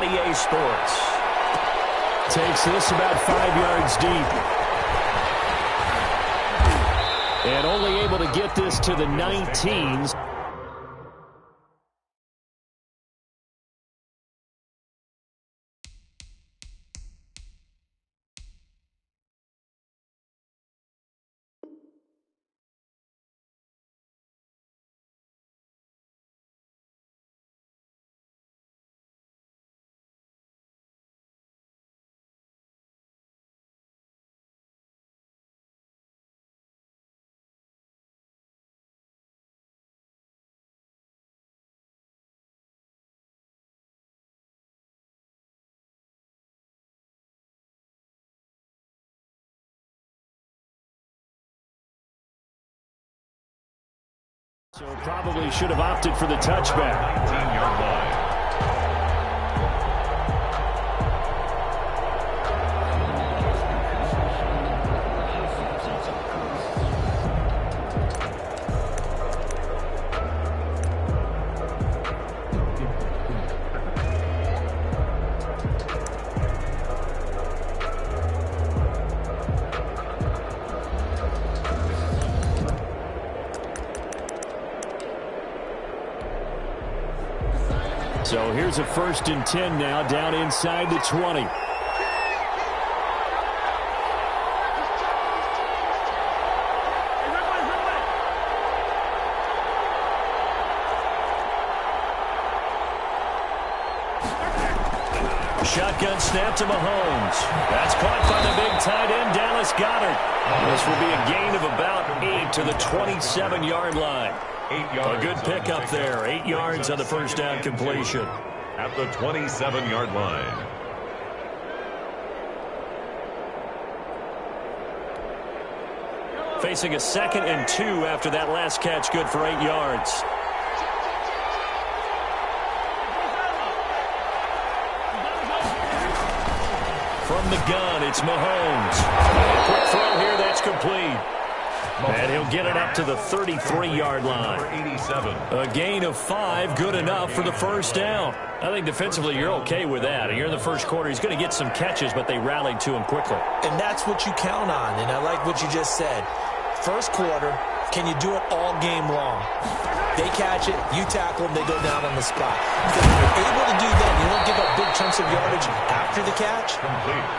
EA Sports. Takes this about 5 yards deep. And only able to get this to the 19s. So probably should have opted for the touchback. 19-yard line. So here's a 1st and 10 now, down inside the 20. Shotgun snap to Mahomes. That's caught by the big tight end, Dallas Goedert. This will be a gain of about 8 to the 27-yard line. 8 yards. A good pickup there. 8 yards on the first down completion. At the 27-yard line. Facing a 2nd and 2 after that last catch, good for 8 yards. From the gun, it's Mahomes. Quick throw here, that's complete. And he'll get it up to the 33-yard line. 87. A gain of 5, good enough for the first down. I think defensively you're okay with that. Here in the first quarter, he's going to get some catches, but they rallied to him quickly. And that's what you count on, and I like what you just said. First quarter, can you do it all game long? They catch it, you tackle them, they go down on the spot. Because if you're able to do that, you don't give up big chunks of yardage after the catch.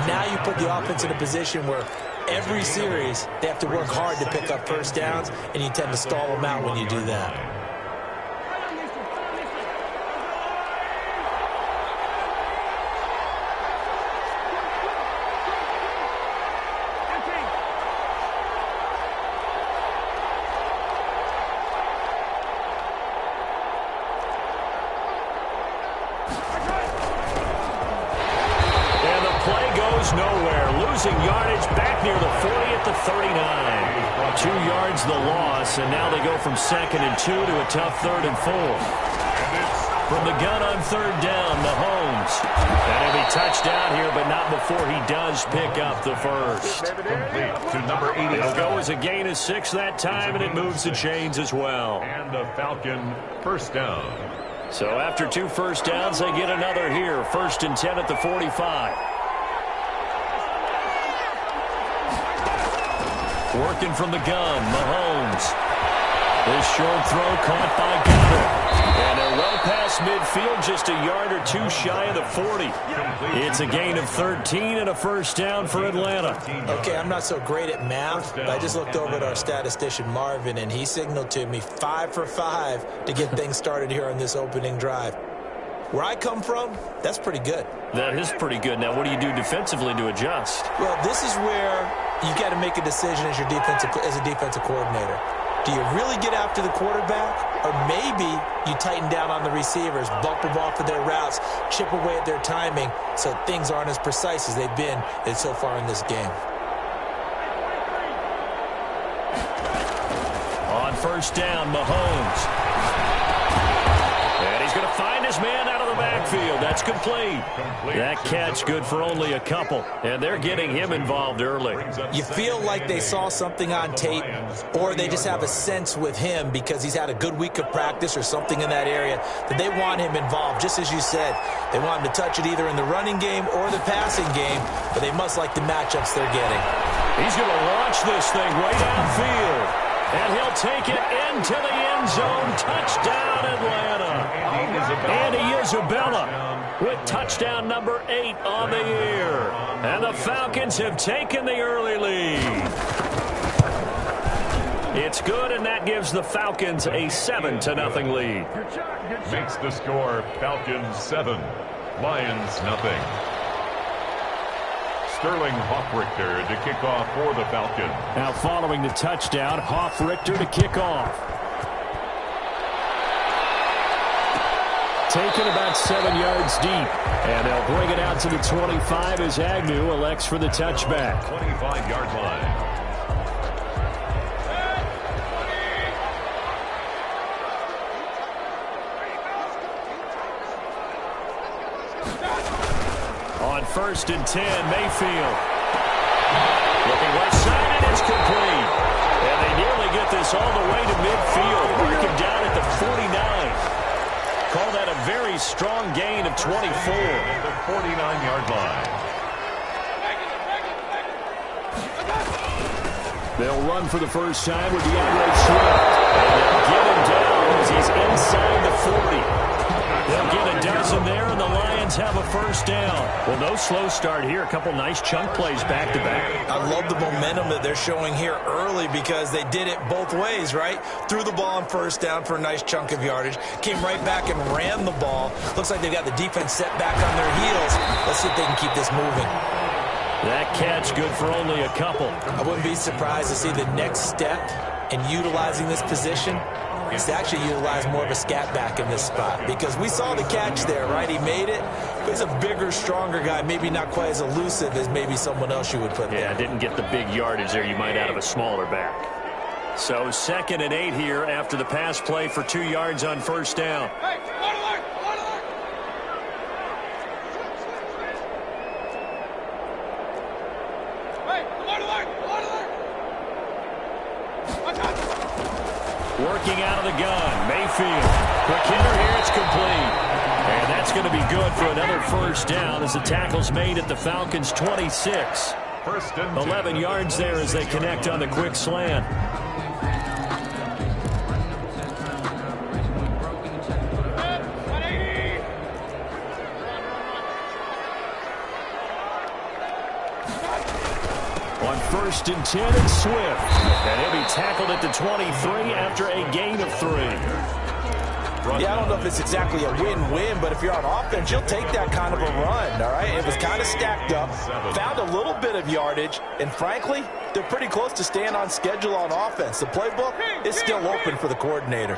Now you put the offense in a position where every series they have to work hard to pick up first downs, and you tend to stall them out when you do that. Nowhere, losing yardage back near the 40 at the 39. 2 yards the loss, and now they go from 2nd and 2 to a tough 3rd and 4. From the gun on 3rd down, Mahomes. And he'll be touched down here, but not before he does pick up the first. Complete to number 80. It'll go as a gain of 6 that time, and it moves the chains as well. And a Falcon first down. So after 2 first downs, they get another here. 1st and 10 at the 45. Working from the gun, Mahomes. This short throw caught by Goedert. And they're well past midfield, just a yard or 2 shy of the 40. It's a gain of 13 and a first down for Atlanta. Okay, I'm not so great at math, but I just looked over at our statistician, Marvin, and he signaled to me 5 for 5 to get things started here on this opening drive. Where I come from, that's pretty good. That is pretty good. Now, what do you do defensively to adjust? Well, this is where you got to make a decision as a defensive coordinator. Do you really get after the quarterback, or maybe you tighten down on the receivers, bump them off of their routes, chip away at their timing, so things aren't as precise as they've been so far in this game. On first down, Mahomes. And he's going to find his man out of the backfield. That's complete. That catch good for only a couple, and they're getting him involved early. You feel like they saw something on tape, or they just have a sense with him because he's had a good week of practice or something in that area that they want him involved. Just as you said, they want him to touch it either in the running game or the passing game, but they must like the matchups they're getting. He's going to launch this thing way downfield. And he'll take it into the end zone. Touchdown, Atlanta. Andy Isabella with touchdown number 8 on the year. And the Falcons have taken the early lead. It's good, and that gives the Falcons a 7-0 lead. Makes the score Falcons 7, Lions nothing. Sterling Hoffrichter to kick off for the Falcons. Now following the touchdown, Hoffrichter to kick off. Taken about 7 yards deep. And they'll bring it out to the 25 as Agnew elects for the touchback. 25-yard line. On 1st and 10, Mayfield. Looking left side, and it's complete. And they nearly get this all the way to midfield. Mark him down at the 49. Call that a very strong gain of 24. The 49-yard line. They'll run for the first time with DeAndre Swift. And they'll get him down as he's inside the 40. They'll get a dozen there, and the Lions have a first down. Well, no slow start here. A couple nice chunk plays back-to-back. I love the momentum that they're showing here early because they did it both ways, right? Threw the ball on first down for a nice chunk of yardage. Came right back and ran the ball. Looks like they've got the defense set back on their heels. Let's see if they can keep this moving. That catch good for only a couple. I wouldn't be surprised to see the next step in utilizing this position is to actually utilize more of a scat back in this spot, because we saw the catch there, right? He made it. He's a bigger, stronger guy, maybe not quite as elusive as maybe someone else you would put there. Yeah, didn't get the big yardage there you might out of a smaller back. So 2nd and 8 here after the pass play for 2 yards on first down. Hey, Working out of the gun, Mayfield. Quick hitter here, it's complete. And that's going to be good for another first down as the tackle's made at the Falcons' 26. 11 yards there as they connect on the quick slant. On 1st and 10, it's Swift. And he'll be tackled at the 23 after a gain of 3. Yeah, I don't know if it's exactly a win-win, but if you're on offense, you'll take that kind of a run, all right? It was kind of stacked up, found a little bit of yardage, and frankly, they're pretty close to staying on schedule on offense. The playbook is still open for the coordinator.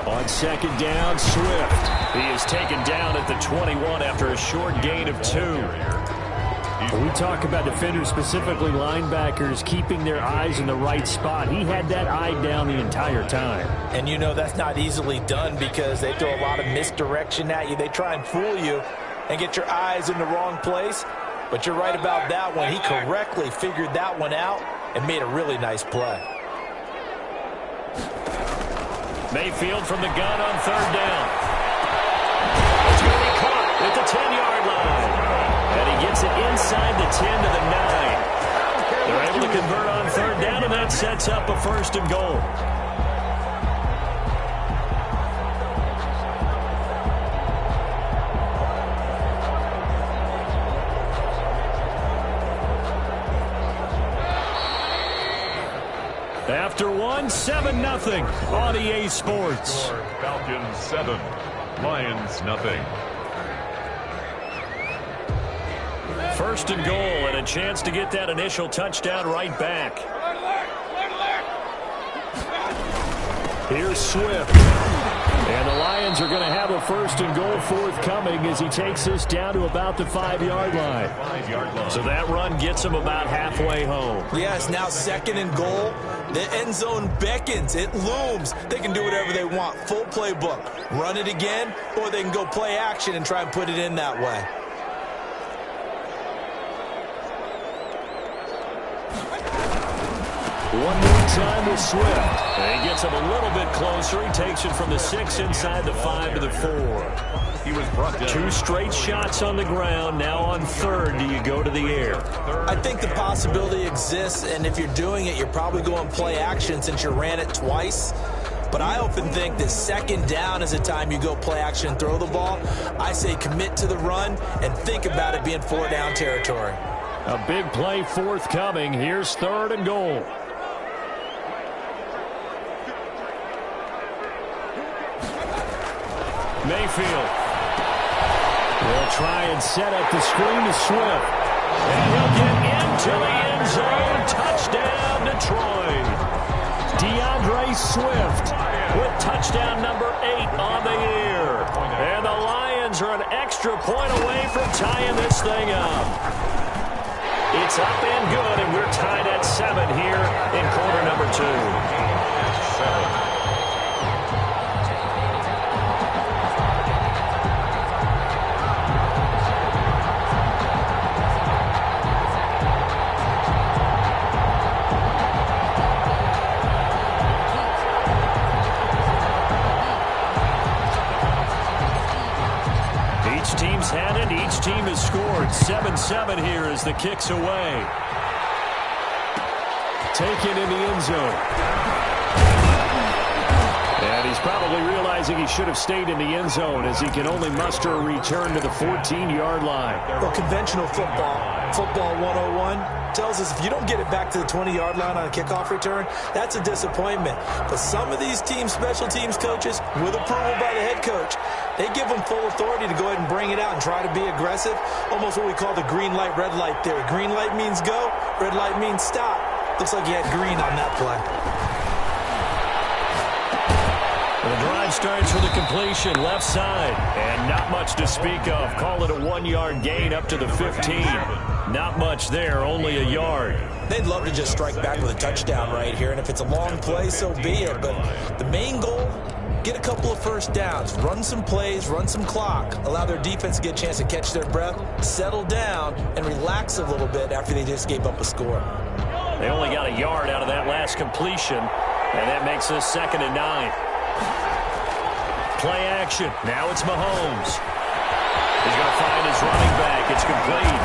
On 2nd down, Swift. He is taken down at the 21 after a short gain of 2. When we talk about defenders, specifically linebackers, keeping their eyes in the right spot, he had that eye down the entire time. And you know that's not easily done because they throw a lot of misdirection at you. They try and fool you and get your eyes in the wrong place. But you're right about that one. He correctly figured that one out and made a really nice play. Mayfield from the gun on 3rd down. It's going to be caught at the 10-yard line. And he gets it inside the 10 to the 9. They're able to convert on 3rd down, and that sets up a 1st and goal. After 7-0 on EA Sports. Falcons 7, Lions nothing. 1st and goal, and a chance to get that initial touchdown right back. Here's Swift. And the Lions are going to have a 1st and goal forthcoming as he takes this down to about the 5-yard line. So that run gets him about halfway home. Yes, now 2nd and goal. The end zone beckons. It looms. They can do whatever they want. Full playbook. Run it again, or they can go play action and try and put it in that way. One more time with Swift. And he gets him a little bit closer. He takes it from the 6 inside the 5 to the 4. He was brought down. 2 straight shots on the ground. Now on 3rd, do you go to the air? I think the possibility exists, and if you're doing it, you're probably going play action since you ran it twice. But I often think that 2nd down is the time you go play action and throw the ball. I say commit to the run and think about it being 4-down territory. A big play forthcoming. Here's 3rd and goal. Mayfield will try and set up the screen to Swift. And he'll get into the end zone. Touchdown, Detroit. DeAndre Swift with touchdown number 8 on the year. And the Lions are an extra point away from tying this thing up. It's up and good, and we're tied at 7 here in quarter number 2. 7. Had it. Each team has scored. 7-7 here as the kick's away. Taken in the end zone. And he's probably realizing he should have stayed in the end zone as he can only muster a return to the 14-yard line. Well, conventional football 101 tells us if you don't get it back to the 20-yard line on a kickoff return, that's a disappointment. But some of these special teams coaches, with approval by the head coach, they give them full authority to go ahead and bring it out and try to be aggressive. Almost what we call the green light, red light theory. Green light means go, red light means stop. Looks like he had green on that play. The drive starts with a completion left side. And not much to speak of. Call it a 1-yard gain up to the 15. Not much there, only a yard. They'd love to just strike back with a touchdown right here. And if it's a long play, so be it. But the main goal, get a couple of first downs, run some plays, run some clock, allow their defense to get a chance to catch their breath, settle down, and relax a little bit after they just gave up a score. They only got a yard out of that last completion, and that makes us 2nd and 9. Play action. Now it's Mahomes. He's going to find his running back. It's complete.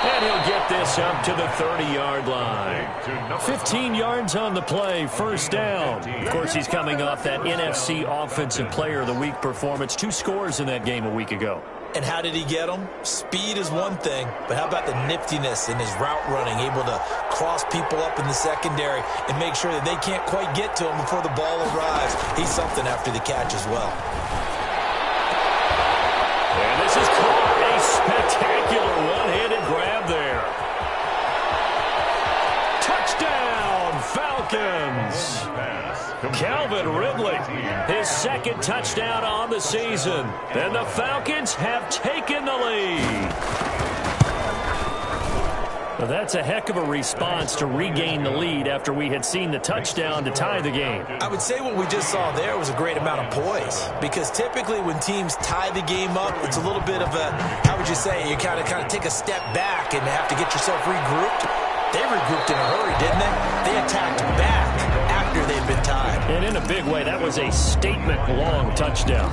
And he'll get this up to the 30-yard line. 15 yards on the play, 1st down. Of course, he's coming off that NFC Offensive Player of the Week performance. 2 scores in that game a week ago. And how did he get them? Speed is one thing, but how about the niftiness in his route running, able to cross people up in the secondary and make sure that they can't quite get to him before the ball arrives. He's something after the catch as well. And this is caught. A spectacular one-handed grab there. Touchdown, Falcons. Calvin Ridley, his 2nd touchdown on the season. And the Falcons have taken the lead. Well, that's a heck of a response to regain the lead after we had seen the touchdown to tie the game. I would say what we just saw there was a great amount of poise, because typically when teams tie the game up, it's a little bit of a, how would you say, you kind of take a step back and have to get yourself regrouped. They regrouped in a hurry, didn't they? They attacked back after they'd been tied. And in a big way, that was a statement-long touchdown.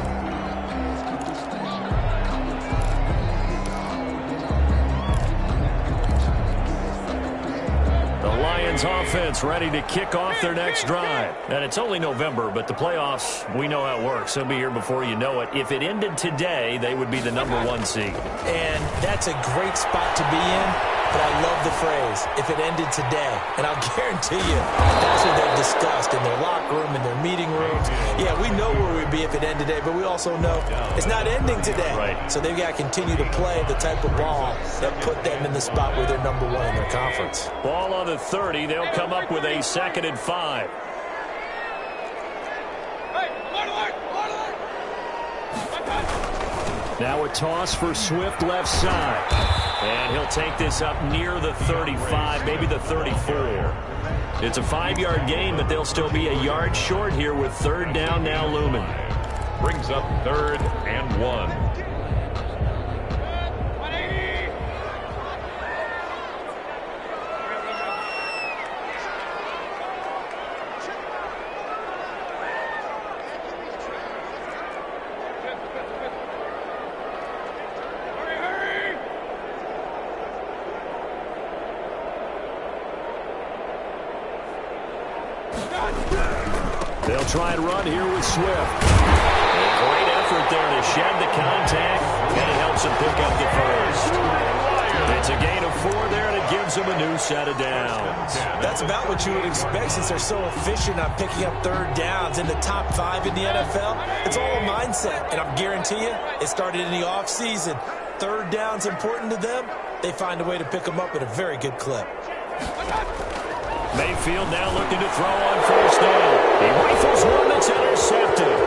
Lions offense ready to kick off their next drive. And it's only November, but the playoffs, we know how it works. They'll be here before you know it. If it ended today, they would be the #1 seed. And that's a great spot to be in. But I love the phrase, if it ended today. And I'll guarantee you, that's what they've discussed in their locker room, in their meeting rooms. Yeah, we know where we'd be if it ended today, but we also know it's not ending today. Right. So they've got to continue to play the type of ball that put them in the spot where they're #1 in their conference. Ball on the 30. They'll come up with a 2nd and 5. Now a toss for Swift left side. And he'll take this up near the 35, maybe the 34. It's a 5-yard gain, but they'll still be a yard short here with third down now looming. Brings up 3rd and 1. They'll try and run here with Swift. A great effort there to shed the contact, and it helps him pick up the first. It's a gain of 4 there, and it gives him a new set of downs. That's about what you would expect since they're so efficient on picking up third downs in the top 5 in the NFL. It's all a mindset, and I guarantee you, it started in the offseason. Third down's important to them. They find a way to pick them up at a very good clip. Mayfield now looking to throw on first down. He rifles one that's intercepted.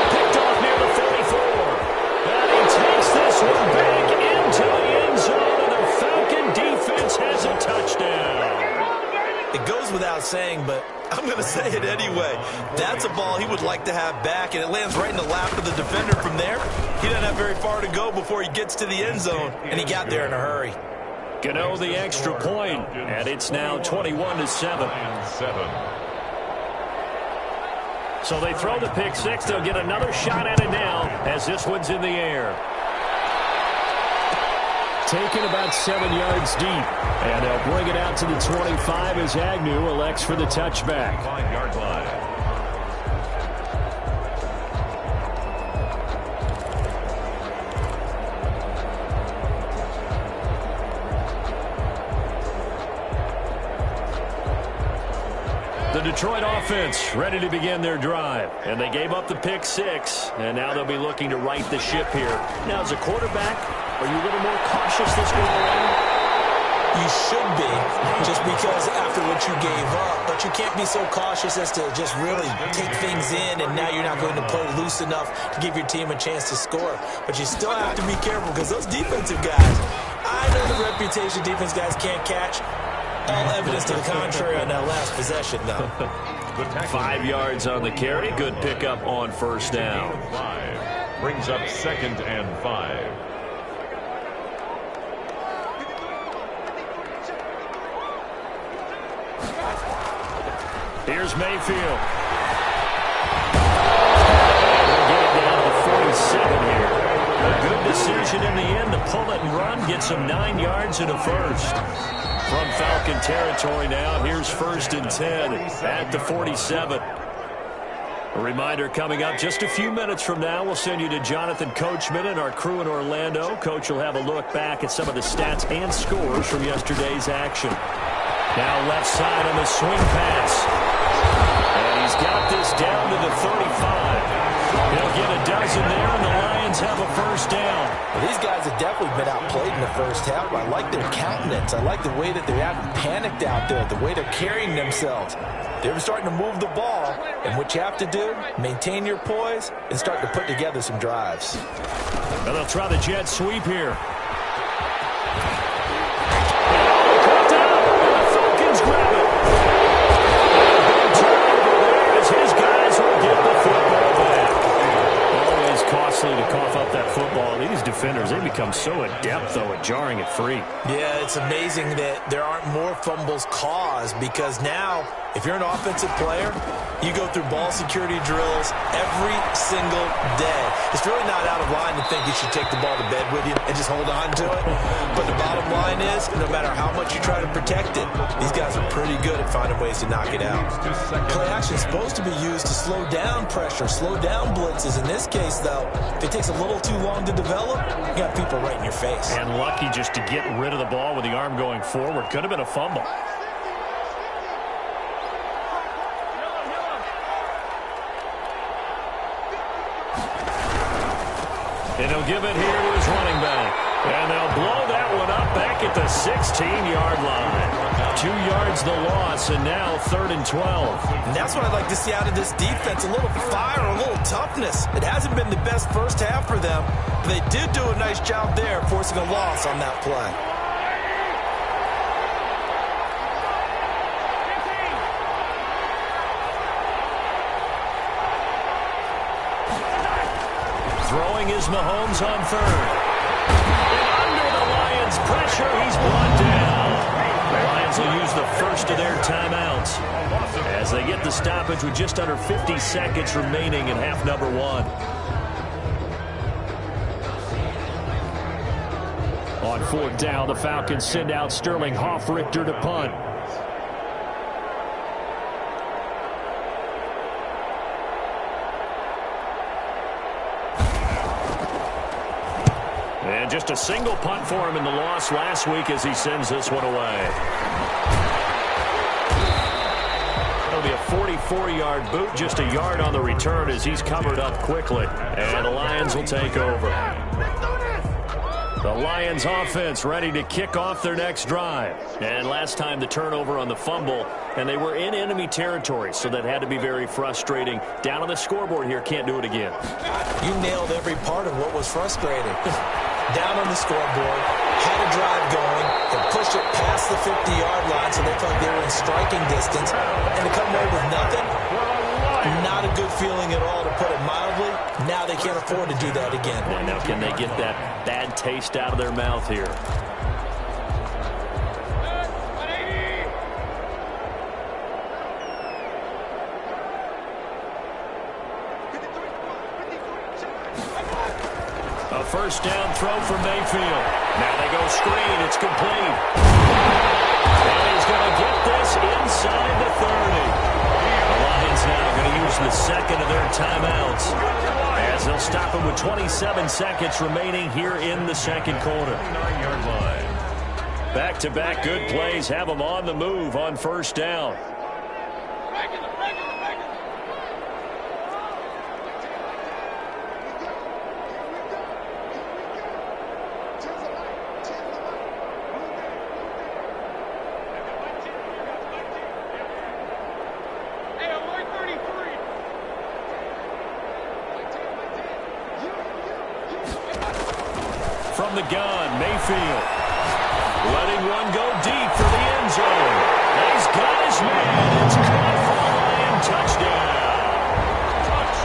Picked off near the 44. And he takes this one back into the end zone, and the Falcon defense has a touchdown. It goes without saying, but I'm going to say it anyway. That's a ball he would like to have back, and it lands right in the lap of the defender from there. He doesn't have very far to go before he gets to the end zone, and he got there in a hurry. Gano the extra point, and it's now 21-7. So they throw the pick six. They'll get another shot at it now as this one's in the air. Taken about 7 yards deep, and they'll bring it out to the 25 as Agnew elects for the touchback. 5-yard line. The Detroit offense ready to begin their drive. And they gave up the pick six, and now they'll be looking to right the ship here. Now, as a quarterback, are you a little more cautious this go around? You should be, just because after what you gave up. But you can't be so cautious as to just really take things in, and now you're not going to play loose enough to give your team a chance to score. But you still have to be careful because those defensive guys, I know the reputation defense guys can't catch. All evidence to the contrary on that last possession, though. 5 yards on the carry. Good pickup on first down. 5 brings up 2nd and 5. Here's Mayfield. And we'll get it down to 47 here. A good decision in the end to pull it and run. Gets him 9 yards and a first. From Falcon territory now, here's 1st and 10 at the 47. A reminder coming up just a few minutes from now, we'll send you to Jonathan Coachman and our crew in Orlando. Coach will have a look back at some of the stats and scores from yesterday's action. Now left side on the swing pass. And he's got this down to the 35. He'll get a dozen there, and the Lions have a first down. Well, these guys have definitely been outplayed in the first half. I like their countenance. I like the way that they haven't panicked out there, the way they're carrying themselves. They're starting to move the ball, and what you have to do, maintain your poise and start to put together some drives. And they'll try the jet sweep here. To cough up that football. These defenders, they become so adept, though, at jarring it free. Yeah, it's amazing that there aren't more fumbles caused because now, if you're an offensive player, you go through ball security drills every single day. It's really not out of line to think you should take the ball to bed with you and just hold on to it. But the bottom line is, no matter how much you try to protect it, these guys are pretty good at finding ways to knock it out. Play action is supposed to be used to slow down pressure, slow down blitzes. In this case, though, if it takes a little too long to develop, you got people right in your face. And lucky just to get rid of the ball with the arm going forward. Could have been a fumble. And he'll give it here to his running back. And they'll blow that one up back at the 16-yard line. 2 yards the loss, and now 3rd and 12. And that's what I'd like to see out of this defense. A little fire, a little toughness. toughness. It hasn't been the best first half for them, but they did do a nice job there forcing a loss on that play. Throwing is Mahomes on third. And under the Lions' pressure, he's brought down. The Lions will use the first of their timeouts as they get the stoppage with just under 50 seconds remaining in half number one. On fourth down, the Falcons send out Sterling Hoffrichter to punt. And just a single punt for him in the loss last week as he sends this one away. That'll be a 44-yard boot, just a yard on the return as he's covered up quickly. And the Lions will take over. The Lions offense ready to kick off their next drive. And last time the turnover on the fumble, and they were in enemy territory, so that had to be very frustrating. Down on the scoreboard here, can't do it again. You nailed every part of what was frustrating. Down on the scoreboard, had a drive going, and pushed it past the 50-yard line so they felt like they were in striking distance, and to come away with nothing, not a good feeling at all, to put it mildly. Now they can't afford to do that again. And now can they get that bad taste out of their mouth here? A first down throw for Mayfield. Now they go screen. It's complete. And he's going to get this inside the 30. The Lions now going to use the second of their timeouts as they'll stop him with 27 seconds remaining here in the second quarter. 9-yard line. Back-to-back good plays have them on the move on first down. From the gun, Mayfield letting one go deep for the end zone. He's got his man. It's caught for a Lion touchdown.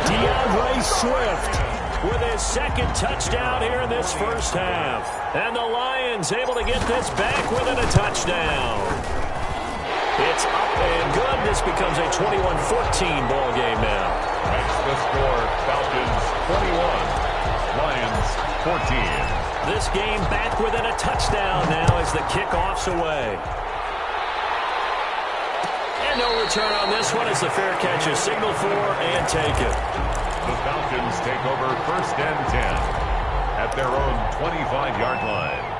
DeAndre Swift with his second touchdown here in this first half. And the Lions able to get this back within a touchdown. It's up and good. This becomes a 21-14 ball game now. Makes the score Falcons 21, Lions 14. This game back within a touchdown now as the kickoff's away. And no return on this one as the fair catch is signaled for and taken. The Falcons take over first and 10 at their own 25-yard line.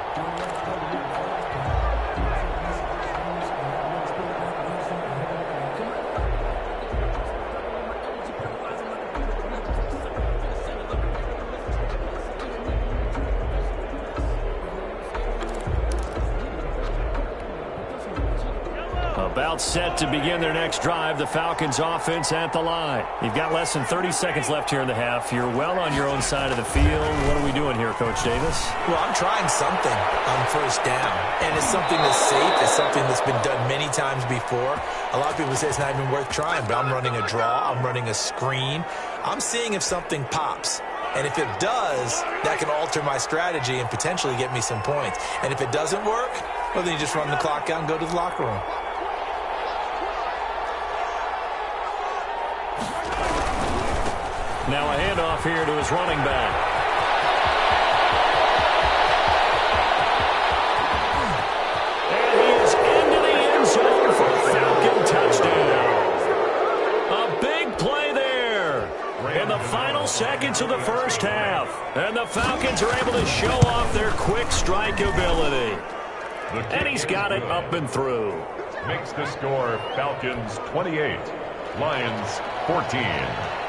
About set to begin their next drive, the Falcons offense at the line. You've got less than 30 seconds left here in the half. You're well on your own side of the field. What are we doing here, Coach Davis? Well, I'm trying something on first down, and it's something that's safe. It's something that's been done many times before. A lot of people say it's not even worth trying, but I'm running a draw. I'm running a screen. I'm seeing if something pops. And if it does, that can alter my strategy and potentially get me some points. And if it doesn't work, well, then you just run the clock out and go to the locker room. Now a handoff here to his running back. And he is into the end zone for a Falcon touchdown. A big play there in the final seconds of the first half. And the Falcons are able to show off their quick strike ability. And he's got it up and through. Makes the score Falcons 28, Lions 14.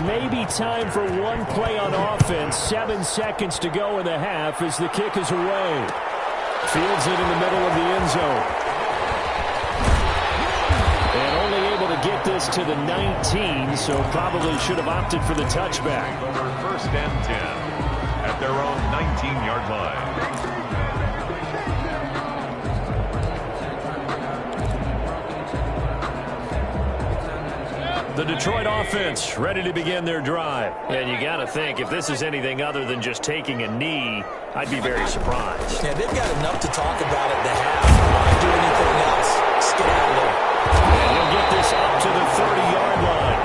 Maybe time for one play on offense. 7 seconds to go in the half as the kick is away. Fields it in the middle of the end zone. And only able to get this to the 19, so probably should have opted for the touchback. Over first and 10 at their own 19-yard line. The Detroit offense ready to begin their drive. And you got to think, if this is anything other than just taking a knee, I'd be very surprised. Yeah, they've got enough to talk about at the half. Why do anything else? Skedaddle. And he'll get this up to the 30-yard line.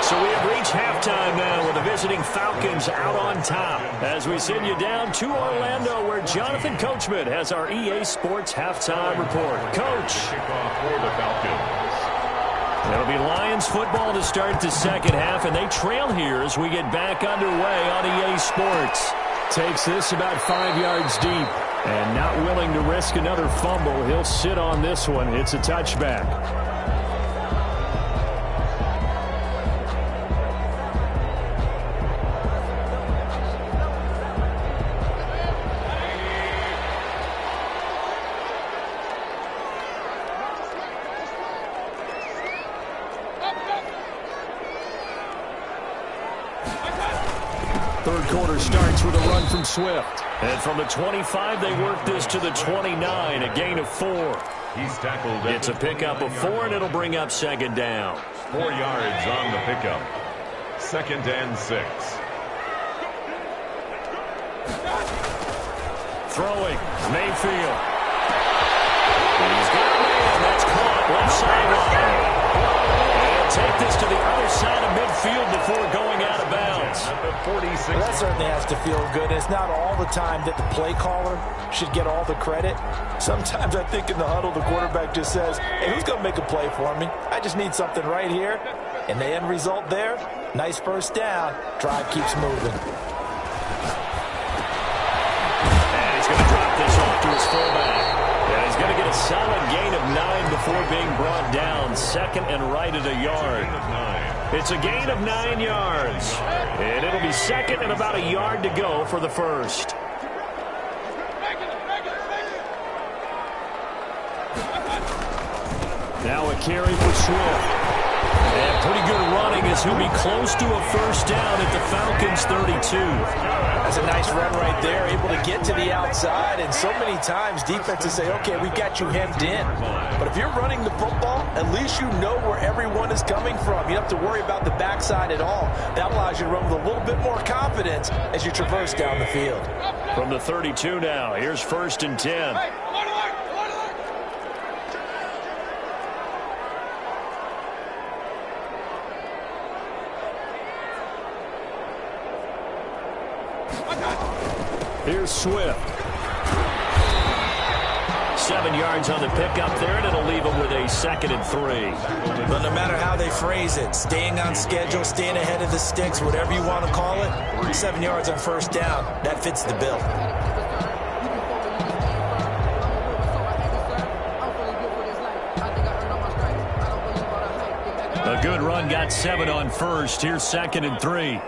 So we have reached halftime now with the visiting Falcons out on top. As we send you down to Orlando, where Jonathan Coachman has our EA Sports halftime report. Coach. Kickoff for the Falcons. It'll be Lions football to start the second half, and they trail here as we get back underway on EA Sports. Takes this about 5 yards deep, and not willing to risk another fumble. He'll sit on this one. It's a touchback. Third quarter starts with a run from Swift. And from the 25, they work this to the 29, a gain of 4. He's tackled. It's a pickup of 4, and it'll bring up second down. 4 yards on the pickup. Second and 6. Throwing, Mayfield. He's got a man. That's caught. Left sideline. And take this to the other side of midfield before going out of bounds. Well, that certainly has to feel good. It's not all the time that the play caller should get all the credit. Sometimes I think in the huddle, the quarterback just says, hey, who's going to make a play for me? I just need something right here. And the end result there, nice first down. Drive keeps moving. And he's going to drop this off to his fullback. And he's going to get a solid gain of 9 before being brought down. Second and right at a yard. It's a gain of 9 yards. And it'll be second and about a yard to go for the first. Now a carry for Swift. And pretty good running as he'll be close to a first down at the Falcons' 32. That's a nice run right there, able to get to the outside. And so many times defenses say, okay, we've got you hemmed in. But if you're running the football, at least you know where everyone is coming from. You don't have to worry about the backside at all. That allows you to run with a little bit more confidence as you traverse down the field. From the 32 now, here's first and 10. Here's Swift. 7 yards on the pickup there, and it'll leave him with a second and 3. But no matter how they phrase it, staying on schedule, staying ahead of the sticks, whatever you want to call it, 7 yards on first down, that fits the bill. A good run, got 7 on first. Here's second and 3.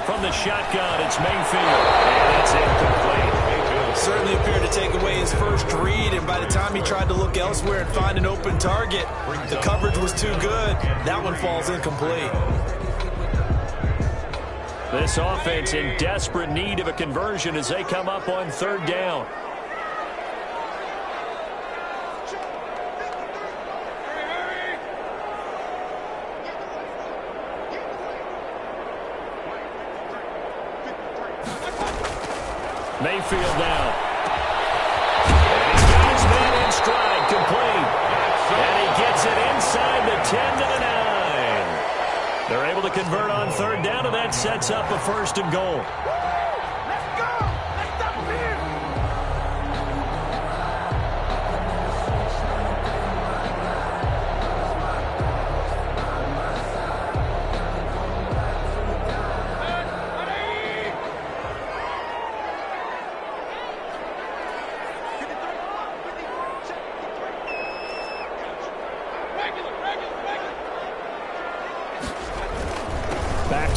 From the shotgun, it's Mayfield. And it's incomplete. Certainly appeared to take away his first read, and by the time he tried to look elsewhere and find an open target, the coverage was too good. That one falls incomplete. This offense in desperate need of a conversion as they come up on third down. Mayfield now. And he's got his man in stride, complete. And he gets it inside the 10 to the 9. They're able to convert on third down, and that sets up a first and goal.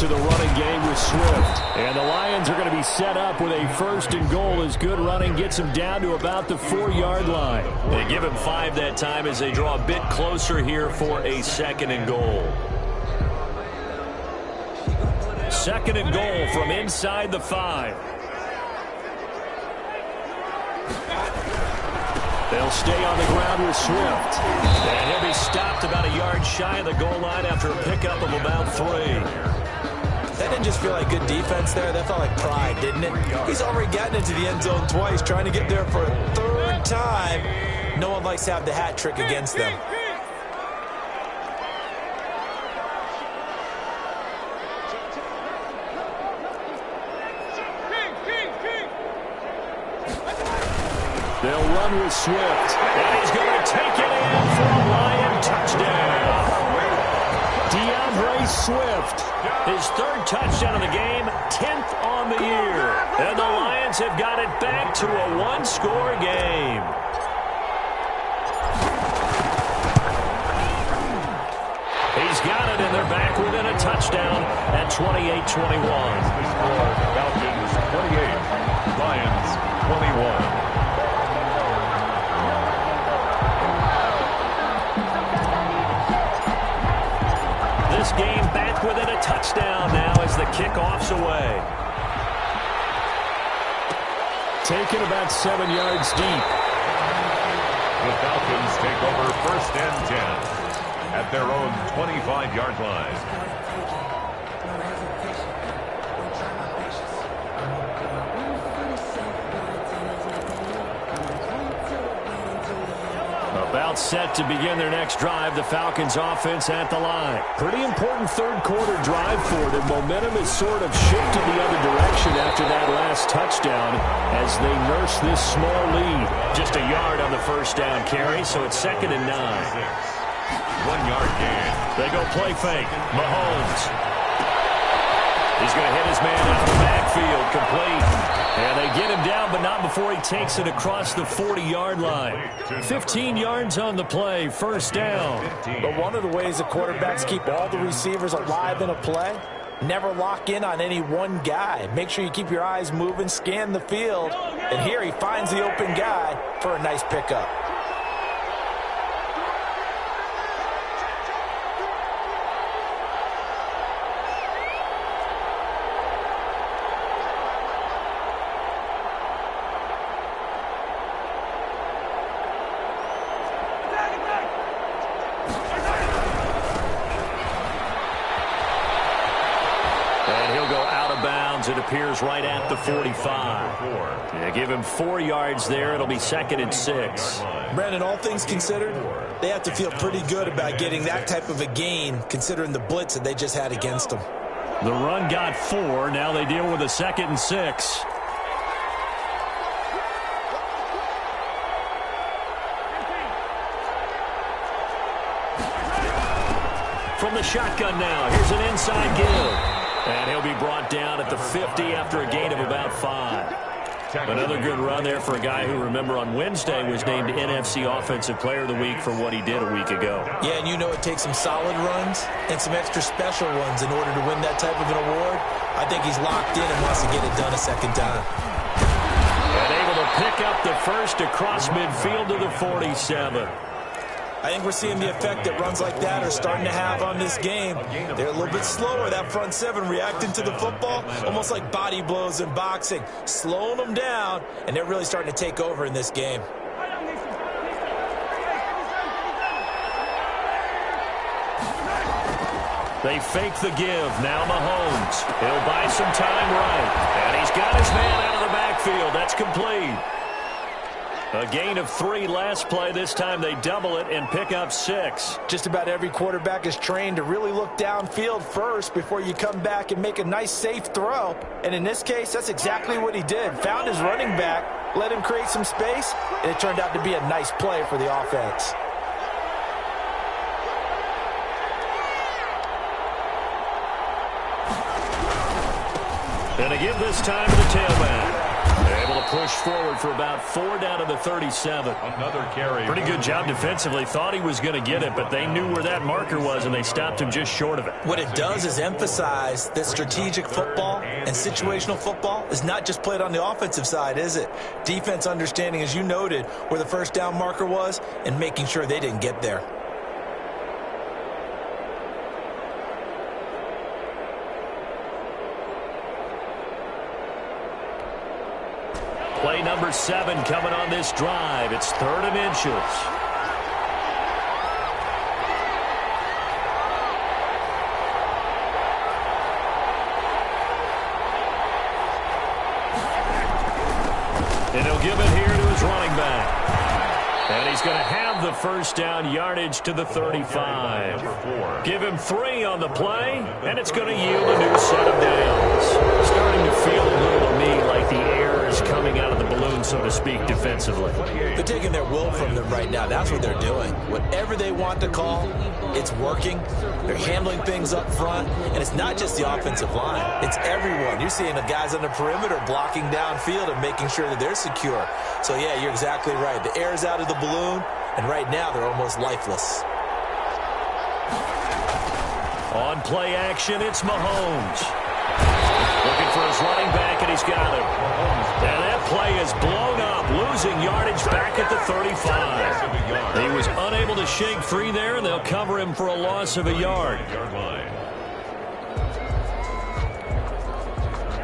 to the running game with Swift. And the Lions are going to be set up with a 1st and goal as good running gets them down to about the 4-yard line. They give him 5 that time as they draw a bit closer here for a 2nd and goal. 2nd and goal from inside the 5. They'll stay on the ground with Swift. And he'll be stopped about a yard shy of the goal line after a pickup of about 3. That didn't just feel like good defense there. That felt like pride, didn't it? He's already gotten into the end zone twice, trying to get there for a 3rd time. No one likes to have the hat trick against them. They'll run with Swift. And he's going to take it in for a Lion touchdown. Swift, his 3rd touchdown of the game, 10th on the year. And the Lions have got it back to a 1-score game. He's got it, and they're back within a touchdown at 28-21. Falcons 28, Lions 21. This game back within a touchdown now as the kickoff's away. Taken about 7 yards deep. The Falcons take over 1st and 10 at their own 25-yard line. About set to begin their next drive, the Falcons offense at the line. Pretty important 3rd quarter drive for them. Momentum has sort of shifted the other direction after that last touchdown as they nurse this small lead. Just a yard on the 1st down carry, so it's 2nd and 9. 1-yard gain. They go play fake. Mahomes. He's going to hit his man out of the backfield, complete. And they get him down, but not before he takes it across the 40-yard line. 15 yards on the play, 1st down. But one of the ways the quarterbacks keep all the receivers alive in a play, never lock in on any one guy. Make sure you keep your eyes moving, scan the field. And here he finds the open guy for a nice pickup. It appears right at the 45. They give him 4 yards there. It'll be 2nd and 6. Brandon, all things considered, they have to feel pretty good about getting that type of a gain considering the blitz that they just had against them. The run got 4. Now they deal with a 2nd and 6. From the shotgun now, here's an inside give. And he'll be brought down at the 50 after a gain of about 5. Another good run there for a guy who, remember, on Wednesday was named NFC Offensive Player of the Week for what he did a week ago. Yeah, and you know it takes some solid runs and some extra special ones in order to win that type of an award. I think he's locked in and wants to get it done a 2nd time. And able to pick up the 1st across midfield to the 47. I think we're seeing the effect that runs like that are starting to have on this game. They're a little bit slower, that front 7 reacting to the football, almost like body blows in boxing, slowing them down, and they're really starting to take over in this game. They fake the give. Now Mahomes. He'll buy some time right. And he's got his man out of the backfield. That's complete. A gain of 3 last play. This time they double it and pick up 6. Just about every quarterback is trained to really look downfield first before you come back and make a nice, safe throw. And in this case, that's exactly what he did. Found his running back, let him create some space, and it turned out to be a nice play for the offense. And to give this time to the tailback. Able to push forward for about 4 down to the 37. Another carry. Pretty good job defensively. Thought he was going to get it, but they knew where that marker was, and they stopped him just short of it. What it does is emphasize that strategic football and situational football is not just played on the offensive side, is it? Defense understanding, as you noted, where the first down marker was and making sure they didn't get there. Play number 7 coming on this drive. It's 3rd and inches. And he'll give it here to his running back. And he's going to have the first down yardage to the 35. Give him 3 on the play, and it's going to yield a new set of downs. Starting to feel a little to me like the air is coming out of the balloon, so to speak, defensively. They're taking their will from them right now. That's what they're doing. Whatever they want to call, it's working. They're handling things up front, and it's not just the offensive line. It's everyone. You're seeing the guys on the perimeter blocking downfield and making sure that they're secure. So, yeah, you're exactly right. The air's out of the balloon, and right now they're almost lifeless. On play action, it's Mahomes. Looking for his running back, and he's got him. And that play is blown up, losing yardage back at the 35. He was unable to shake free there, and they'll cover him for a loss of a yard.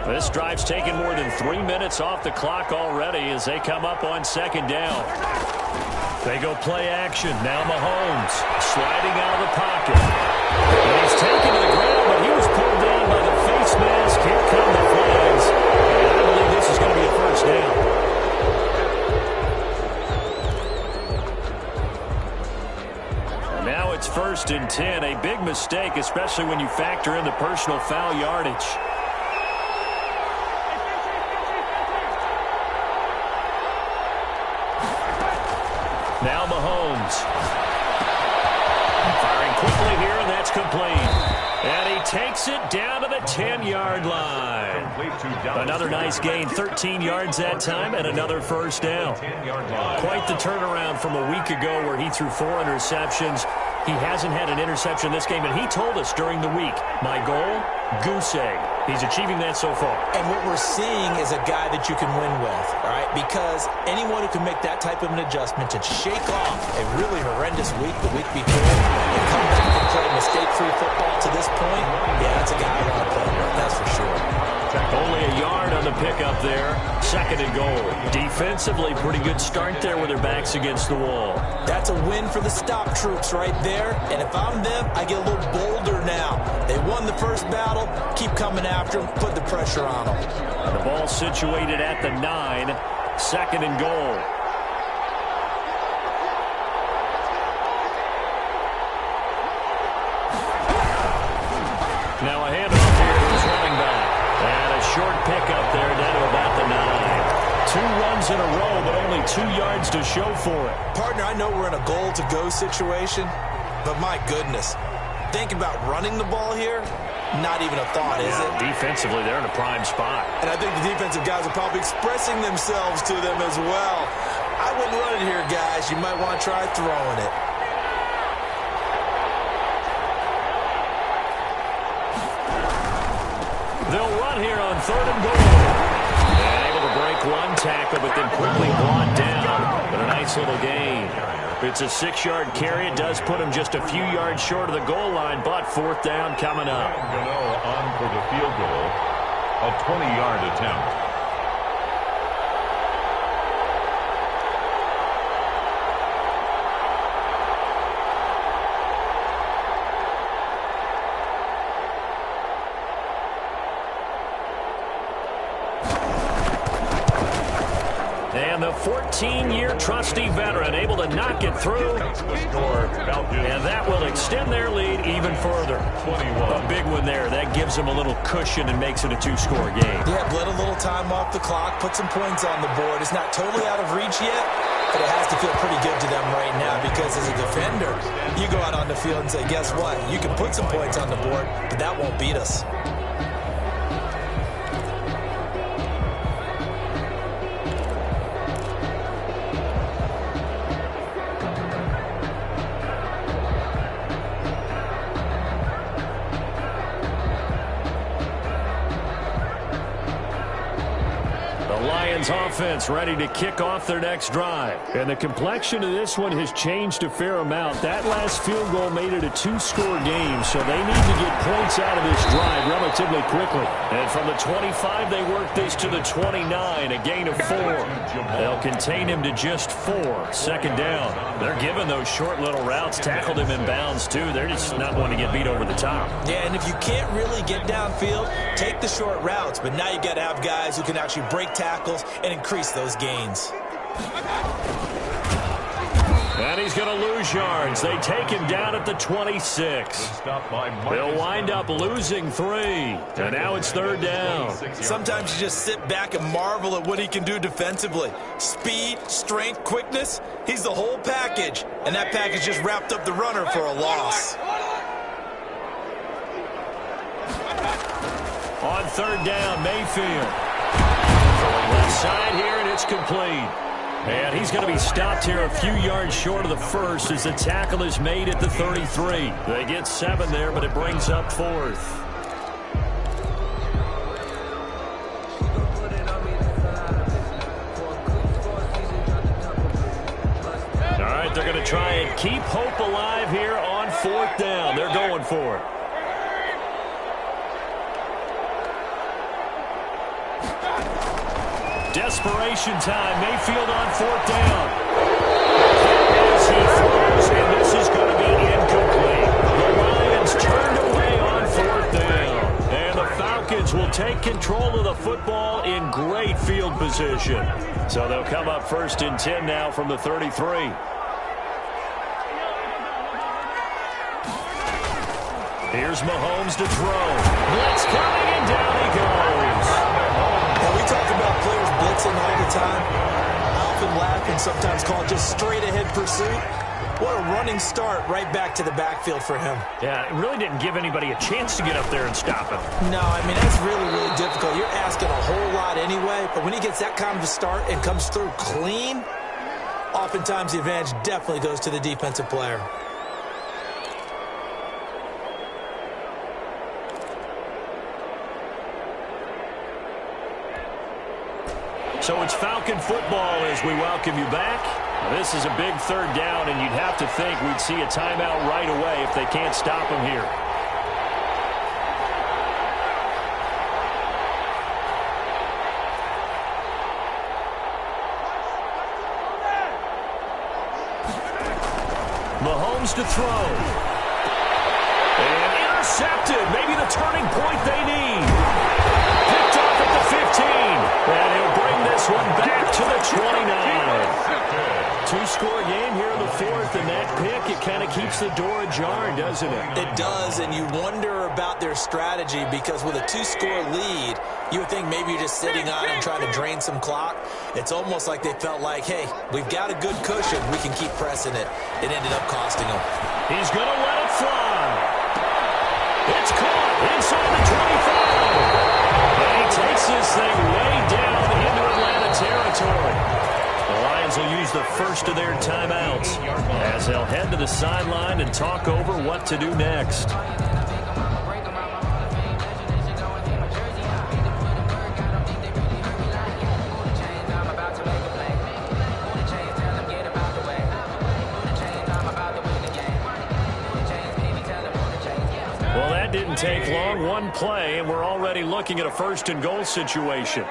This drive's taken more than 3 minutes off the clock already as they come up on 2nd down. They go play action. Now Mahomes sliding out of the pocket. And he's taken to the ground, but he was pulled down by the face mask. Here come the flags. And I believe this is going to be a first down. And now it's 1st and 10. A big mistake, especially when you factor in the personal foul yardage. Now Mahomes. Firing quickly here, and that's complete. And he takes it down to the 10-yard line. Another nice gain, 13 yards that time, and another first down. Quite the turnaround from a week ago where he threw 4 interceptions. He hasn't had an interception this game, and he told us during the week, my goal, goose egg. He's achieving that so far. And what we're seeing is a guy that you can win with, all right? Because anyone who can make that type of an adjustment and shake off a really horrendous week the week before and come back and play mistake-free football to this point, yeah, that's a guy I want to play with, that's for sure. Only a yard on the pickup there. 2nd and goal. Defensively, pretty good start there with their backs against the wall. That's a win for the stop troops right there. And if I'm them, I get a little bolder now. They won the first battle. Keep coming after them. Put the pressure on them. The ball situated at the 9. 2nd and goal. Now a handoff here to his running back. And a short pickup there down to about the 9. 2 runs in a row, but only 2 yards to show for it. Partner, I know we're in a goal-to-go situation, but my goodness. Think about running the ball here. Not even a thought, is it? Defensively, they're in a prime spot. And I think the defensive guys are probably expressing themselves to them as well. I wouldn't run it here, guys. You might want to try throwing it. They'll run here on 3rd and goal. And able to break one tackle, but then quickly brought down. But a nice little gain. It's a 6-yard carry. It does put him just a few yards short of the goal line, but 4th down coming up. Gano on for the field goal. A 20-yard attempt. And the 14-year trusty veteran able to knock it through. And that will extend their lead even further. A big one there. That gives them a little cushion and makes it a 2-score game. Yeah, bled a little time off the clock, put some points on the board. It's not totally out of reach yet, but it has to feel pretty good to them right now because as a defender, you go out on the field and say, guess what? You can put some points on the board, but that won't beat us. Lions offense ready to kick off their next drive. And the complexion of this one has changed a fair amount. That last field goal made it a two-score game, so they need to get points out of this drive relatively quickly. And from the 25, they work this to the 29, a gain of 4. They'll contain him to just 4. Second down. They're giving those short little routes, tackled him in bounds too. They're just not wanting to get beat over the top. Yeah, and if you can't really get downfield, take the short routes. But now you got to have guys who can actually break tackles and increase those gains. And he's going to lose yards. They take him down at the 26. They'll wind up losing 3. And now it's third down. Sometimes you just sit back and marvel at what he can do defensively. Speed, strength, quickness. He's the whole package. And that package just wrapped up the runner for a loss. On third down, Mayfield. Left side here, and it's complete. And he's going to be stopped here a few yards short of the first as the tackle is made at the 33. They get 7 there, but it brings up 4th. All right, they're going to try and keep hope alive here on 4th down. They're going for it. Desperation time. Mayfield on 4th down. As he throws, and this is going to be incomplete. The Lions turned away on 4th down. And the Falcons will take control of the football in great field position. So they'll come up 1st and 10 now from the 33. Here's Mahomes to throw. Blitz coming, and down he goes. And we talk about players blitzing all the time. I often laugh and sometimes call it just straight-ahead pursuit. What a running start right back to the backfield for him. Yeah, it really didn't give anybody a chance to get up there and stop him. No, I mean, that's really, really difficult. You're asking a whole lot anyway, but when he gets that kind of a start and comes through clean, oftentimes the advantage definitely goes to the defensive player. So it's Falcon football as we welcome you back. This is a big third down, and you'd have to think we'd see a timeout right away if they can't stop him here. Mahomes to throw. And intercepted. Maybe the turning point they need. Picked off at the 15. And he'll bring this one back to the 29. Two-score game here in the 4th, and that pick, it kind of keeps the door ajar, doesn't it? It does, and you wonder about their strategy because with a 2-score lead, you would think maybe you're just sitting on and trying to drain some clock. It's almost like they felt like, hey, we've got a good cushion. We can keep pressing it. It ended up costing them. He's going to let it fly. It's caught inside the 25. And he takes this thing way down into Atlanta territory. The Lions will use the first of their timeouts as they'll head to the sideline and talk over what to do next. Well, that didn't take long. One play, and we're already looking at a 1st and goal situation.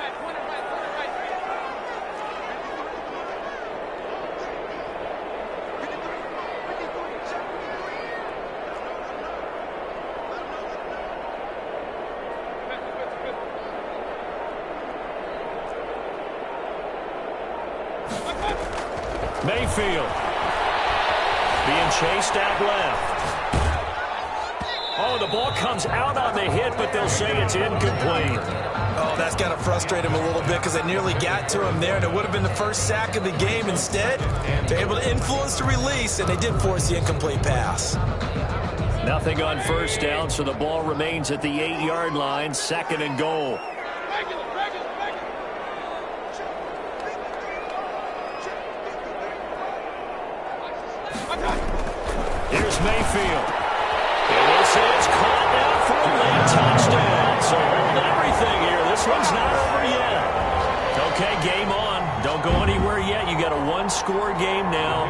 Mayfield being chased out left. Oh, the ball comes out on the hit, but they'll say it's incomplete. Oh, that's got to frustrate him a little bit because they nearly got to him there, and it would have been the first sack of the game. Instead, they're able to influence the release, and they did force the incomplete pass. Nothing on 1st down, so the ball remains at the 8-yard line, 2nd and goal. Here's Mayfield. And this is caught down for a late touchdown. So hold everything here. This one's not over yet. Okay, game on. Don't go anywhere yet. You got a one-score game now.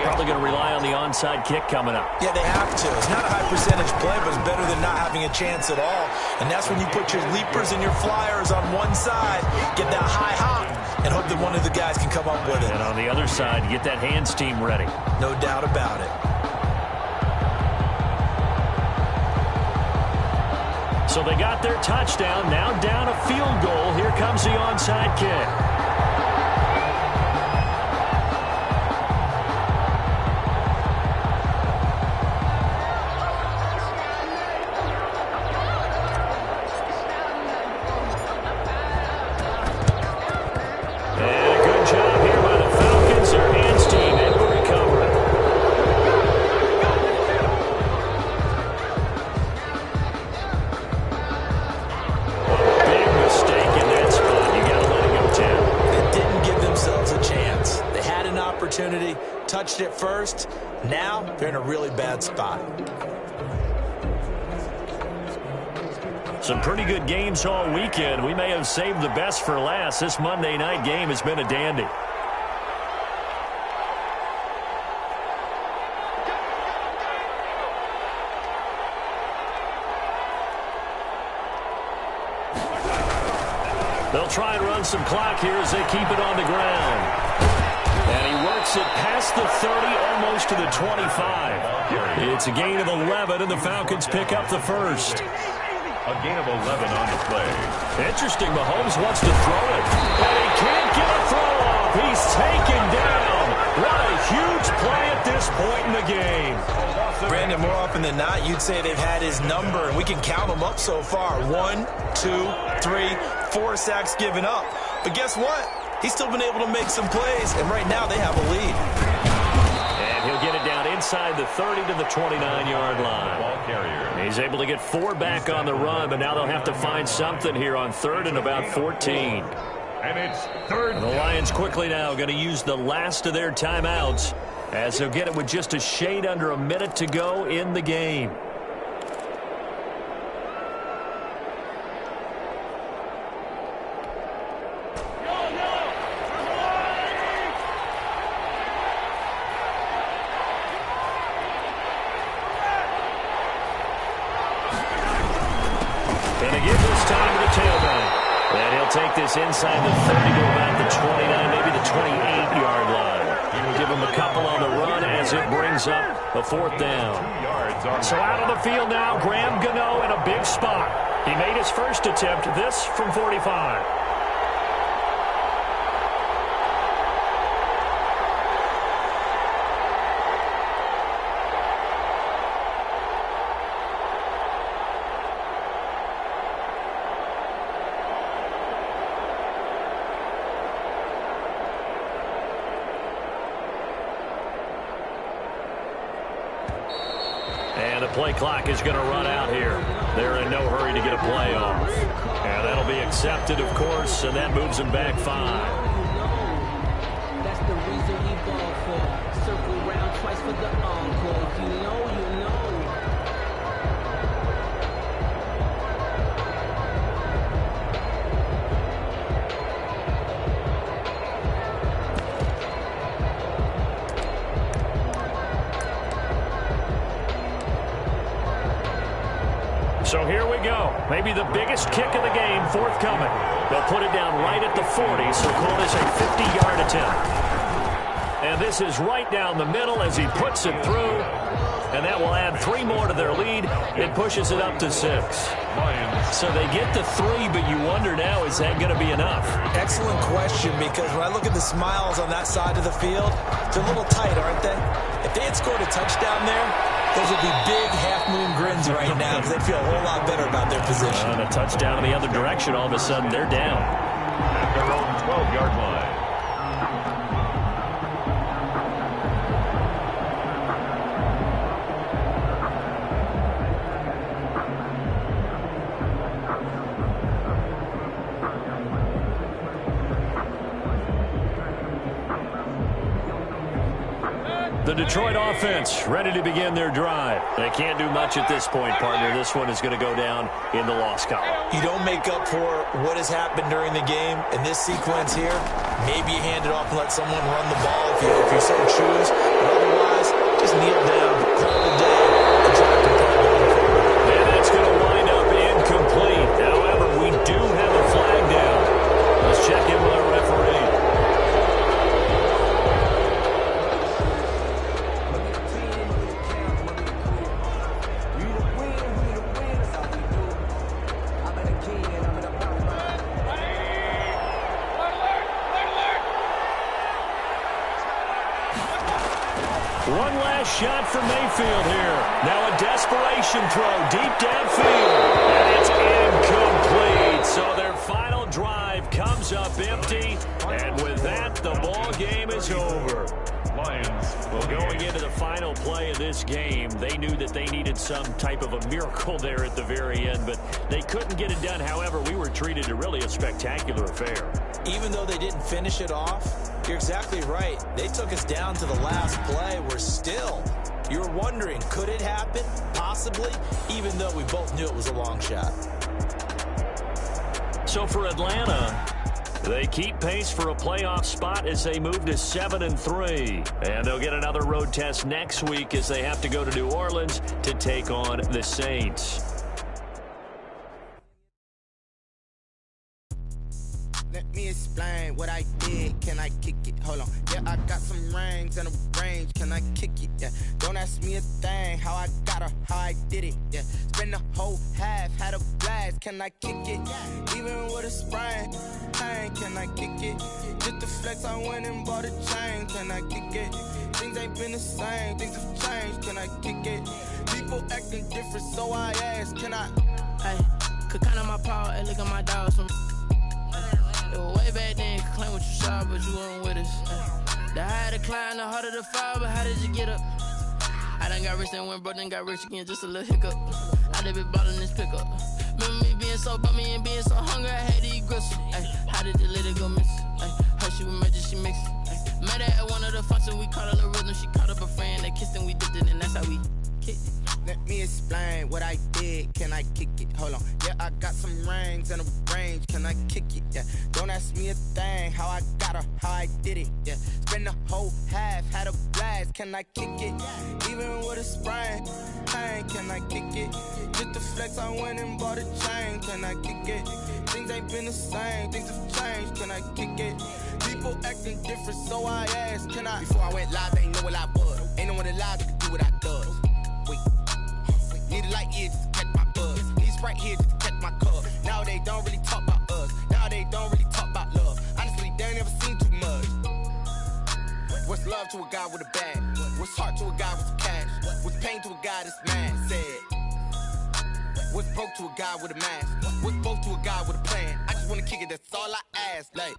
Probably going to rely on the onside kick coming up. Yeah, they have to. It's not a high percentage play, but it's better than not having a chance at all. And that's when you put your leapers and your flyers on one side, get that high hop, and hope that one of the guys can come up with it. And on the other side, get that hands team ready. No doubt about it. So they got their touchdown. Now down a field goal. Here comes the onside kick. Touched it first. Now they're in a really bad spot. Some pretty good games all weekend. We may have saved the best for last. This Monday night game has been a dandy. They'll try and run some clock here as they keep it on the ground. And he works it past the 30, almost to the 25. It's a gain of 11, and the Falcons pick up the first. A gain of 11 on the play. Interesting, Mahomes wants to throw it. And he can't get a throw off. He's taken down. What a huge play at this point in the game. Brandon, more often than not, you'd say they've had his number, and we can count them up so far. 1, 2, 3, 4 sacks given up. But guess what? He's still been able to make some plays, and right now they have a lead. And he'll get it down inside the 30 to the 29-yard line. Ball carrier. He's able to get 4 back on the run, but now they'll have to find something here on 3rd and about 14. And it's 3rd. And the Lions quickly now going to use the last of their timeouts as they'll get it with just a shade under a minute to go in the game. Take this inside the 30 to about the 29, maybe the 28-yard line. We'll give him a couple on the run as it brings up a 4th down. So out on the field now, Graham Gano in a big spot. He made his first attempt, this from 45. And the play clock is going to run out here. They're in no hurry to get a play off. And that'll be accepted, of course, and that moves them back 5. That's the reason we ball for. Circle round twice for the encore. If you know, you know. So here we go. Maybe the biggest kick of the game forthcoming. They'll put it down right at the 40, so call this a 50-yard attempt. And this is right down the middle as he puts it through. And that will add 3 more to their lead. It pushes it up to 6. So they get the 3, but you wonder now, is that going to be enough? Excellent question, because when I look at the smiles on that side of the field, they're a little tight, aren't they? If they had scored a touchdown there, those would be big half-moon grins right now because they'd feel a whole lot better about their position. And a touchdown in the other direction, all of a sudden they're down. At their own 12-yard line. The Detroit offense ready to begin their drive. They can't do much at this point, partner. This one is going to go down in the loss column. You don't make up for what has happened during the game. In this sequence here, maybe you hand it off and let someone run the ball if you so choose. But otherwise, just kneel down, call it a day, and try to prepare going forward. And that's going to wind up incomplete. However, we do have a flag down. Let's check in with our referee. One last shot for Mayfield here. Now a desperation throw deep downfield. And it's incomplete. So their final drive comes up empty. And with that, the ball game is over. Lions. Well, going into the final play of this game, they knew that they needed some type of a miracle there at the very end, but they couldn't get it done. However, we were treated to really a spectacular affair. Even though they didn't finish it off, you're exactly right. They took us down to the last play. We're still, you're wondering, could it happen? Possibly, even though we both knew it was a long shot. So for Atlanta, they keep pace for a playoff spot as they move to 7-3. And they'll get another road test next week as they have to go to New Orleans to take on the Saints. Let me explain what I did. Can I kick it? Hold on. Yeah, I got some rings and a range. Can I kick it? Yeah. Don't ask me a thing. How I got her, how I did it. Yeah. Spend the whole half, had a blast. Can I kick it? Even with a sprain. Pain, can I kick it? Just the flex, I went and bought a chain. Can I kick it? Things ain't been the same. Things have changed. Can I kick it? People acting different, so I ask. Can I? Hey, could count on my power and look at my dogs from. Way back then, could claim what you saw, but you weren't with us. The higher the climb, the harder the fall, but how did you get up? I done got rich and went broke, then got rich again, just a little hiccup. I done been ballin' this pickup. Remember me being so bummy and being so hungry, I had to eat gristle. How did the lady go miss? Her she was magic, she mixed. Met her at one of the functions, we caught her the rhythm, she caught up a friend, they kissed and we dipped it, and that's how we kicked it. Let me explain what I did. Can I kick it? Hold on. Yeah, I got some rings and a range. Can I kick it? Yeah. Don't ask me a thing. How I got her, how I did it. Yeah. Spend the whole half, had a blast. Can I kick it? Even with a sprain. Pain, can I kick it? Just the flex, I went and bought a chain. Can I kick it? Things ain't been the same. Things have changed. Can I kick it? People acting different, so I ask. Can I? Before I went live, they ain't know what I was. Ain't no one alive that could do what I does. Wait. Need a light here just to catch my buzz. Need Sprite here just to catch my cup. Now they don't really talk about us. Now they don't really talk about love. Honestly, they ain't never seen too much. What's love to a guy with a bag? What's heart to a guy with some cash? What's pain to a guy that's mad? Said. What's broke to a guy with a mask? What's both to a guy with a plan? I just wanna kick it, that's all I ask. Like,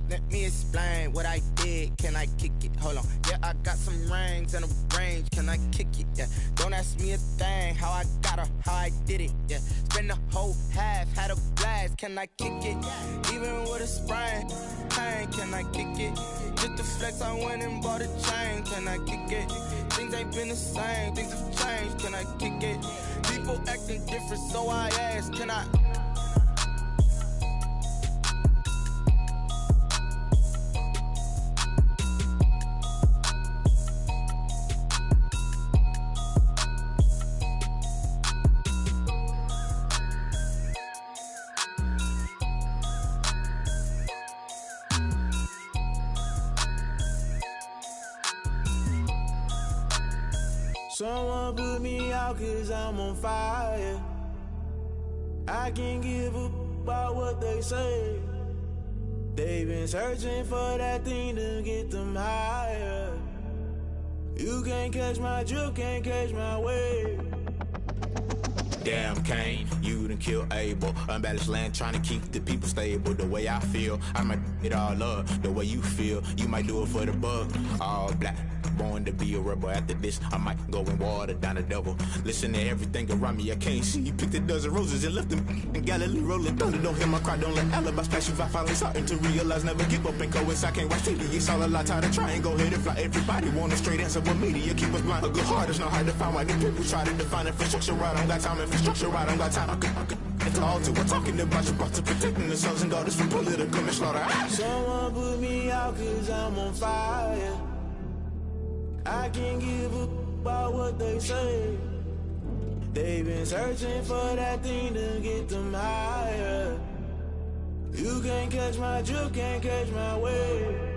let me explain what I did. Can I kick it? Hold on. Yeah, I got some rings and a range. Can I kick it? Yeah. Don't ask me a thing. How I got her, how I did it. Yeah. Spend the whole half, had a blast. Can I kick it? Even with a sprain. Pain, can I kick it? Just the flex, I went and bought a chain. Can I kick it? Things ain't been the same. Things have changed. Can I kick it? People acting different, so I ask. Can I? Someone put me out 'cause I'm on fire. I can't give a about what they say. They've been searching for that thing to get them higher. You can't catch my drift, can't catch my wave. Damn, Kane, you done killed Abel. Unbalanced land, trying to keep the people stable. The way I feel, I might it all up. The way you feel, you might do it for the buck. All black, born to be a rebel. After this, I might go and water down the devil. Listen to everything around me, I can't see. Picked a dozen roses and left them in Galilee rolling thunder. Don't hear my cry, don't let alibis pass you. I finally starting to realize, never give up and coincide. Can't watch TV, it's all a lot. Tired of trying, go ahead and fly. Everybody want a straight answer, but media keep us blind. A good heart is not hard to find. Why the people try to define infrastructure right? I don't got time, infrastructure right, I don't got time. I could it's all to we're talking about you, about to protecting the sons and daughters from political manslaughter. Someone put me out cause I'm on fire. I can't give up about what they say. They've been searching for that thing to get them higher. You can't catch my drift, can't catch my wave.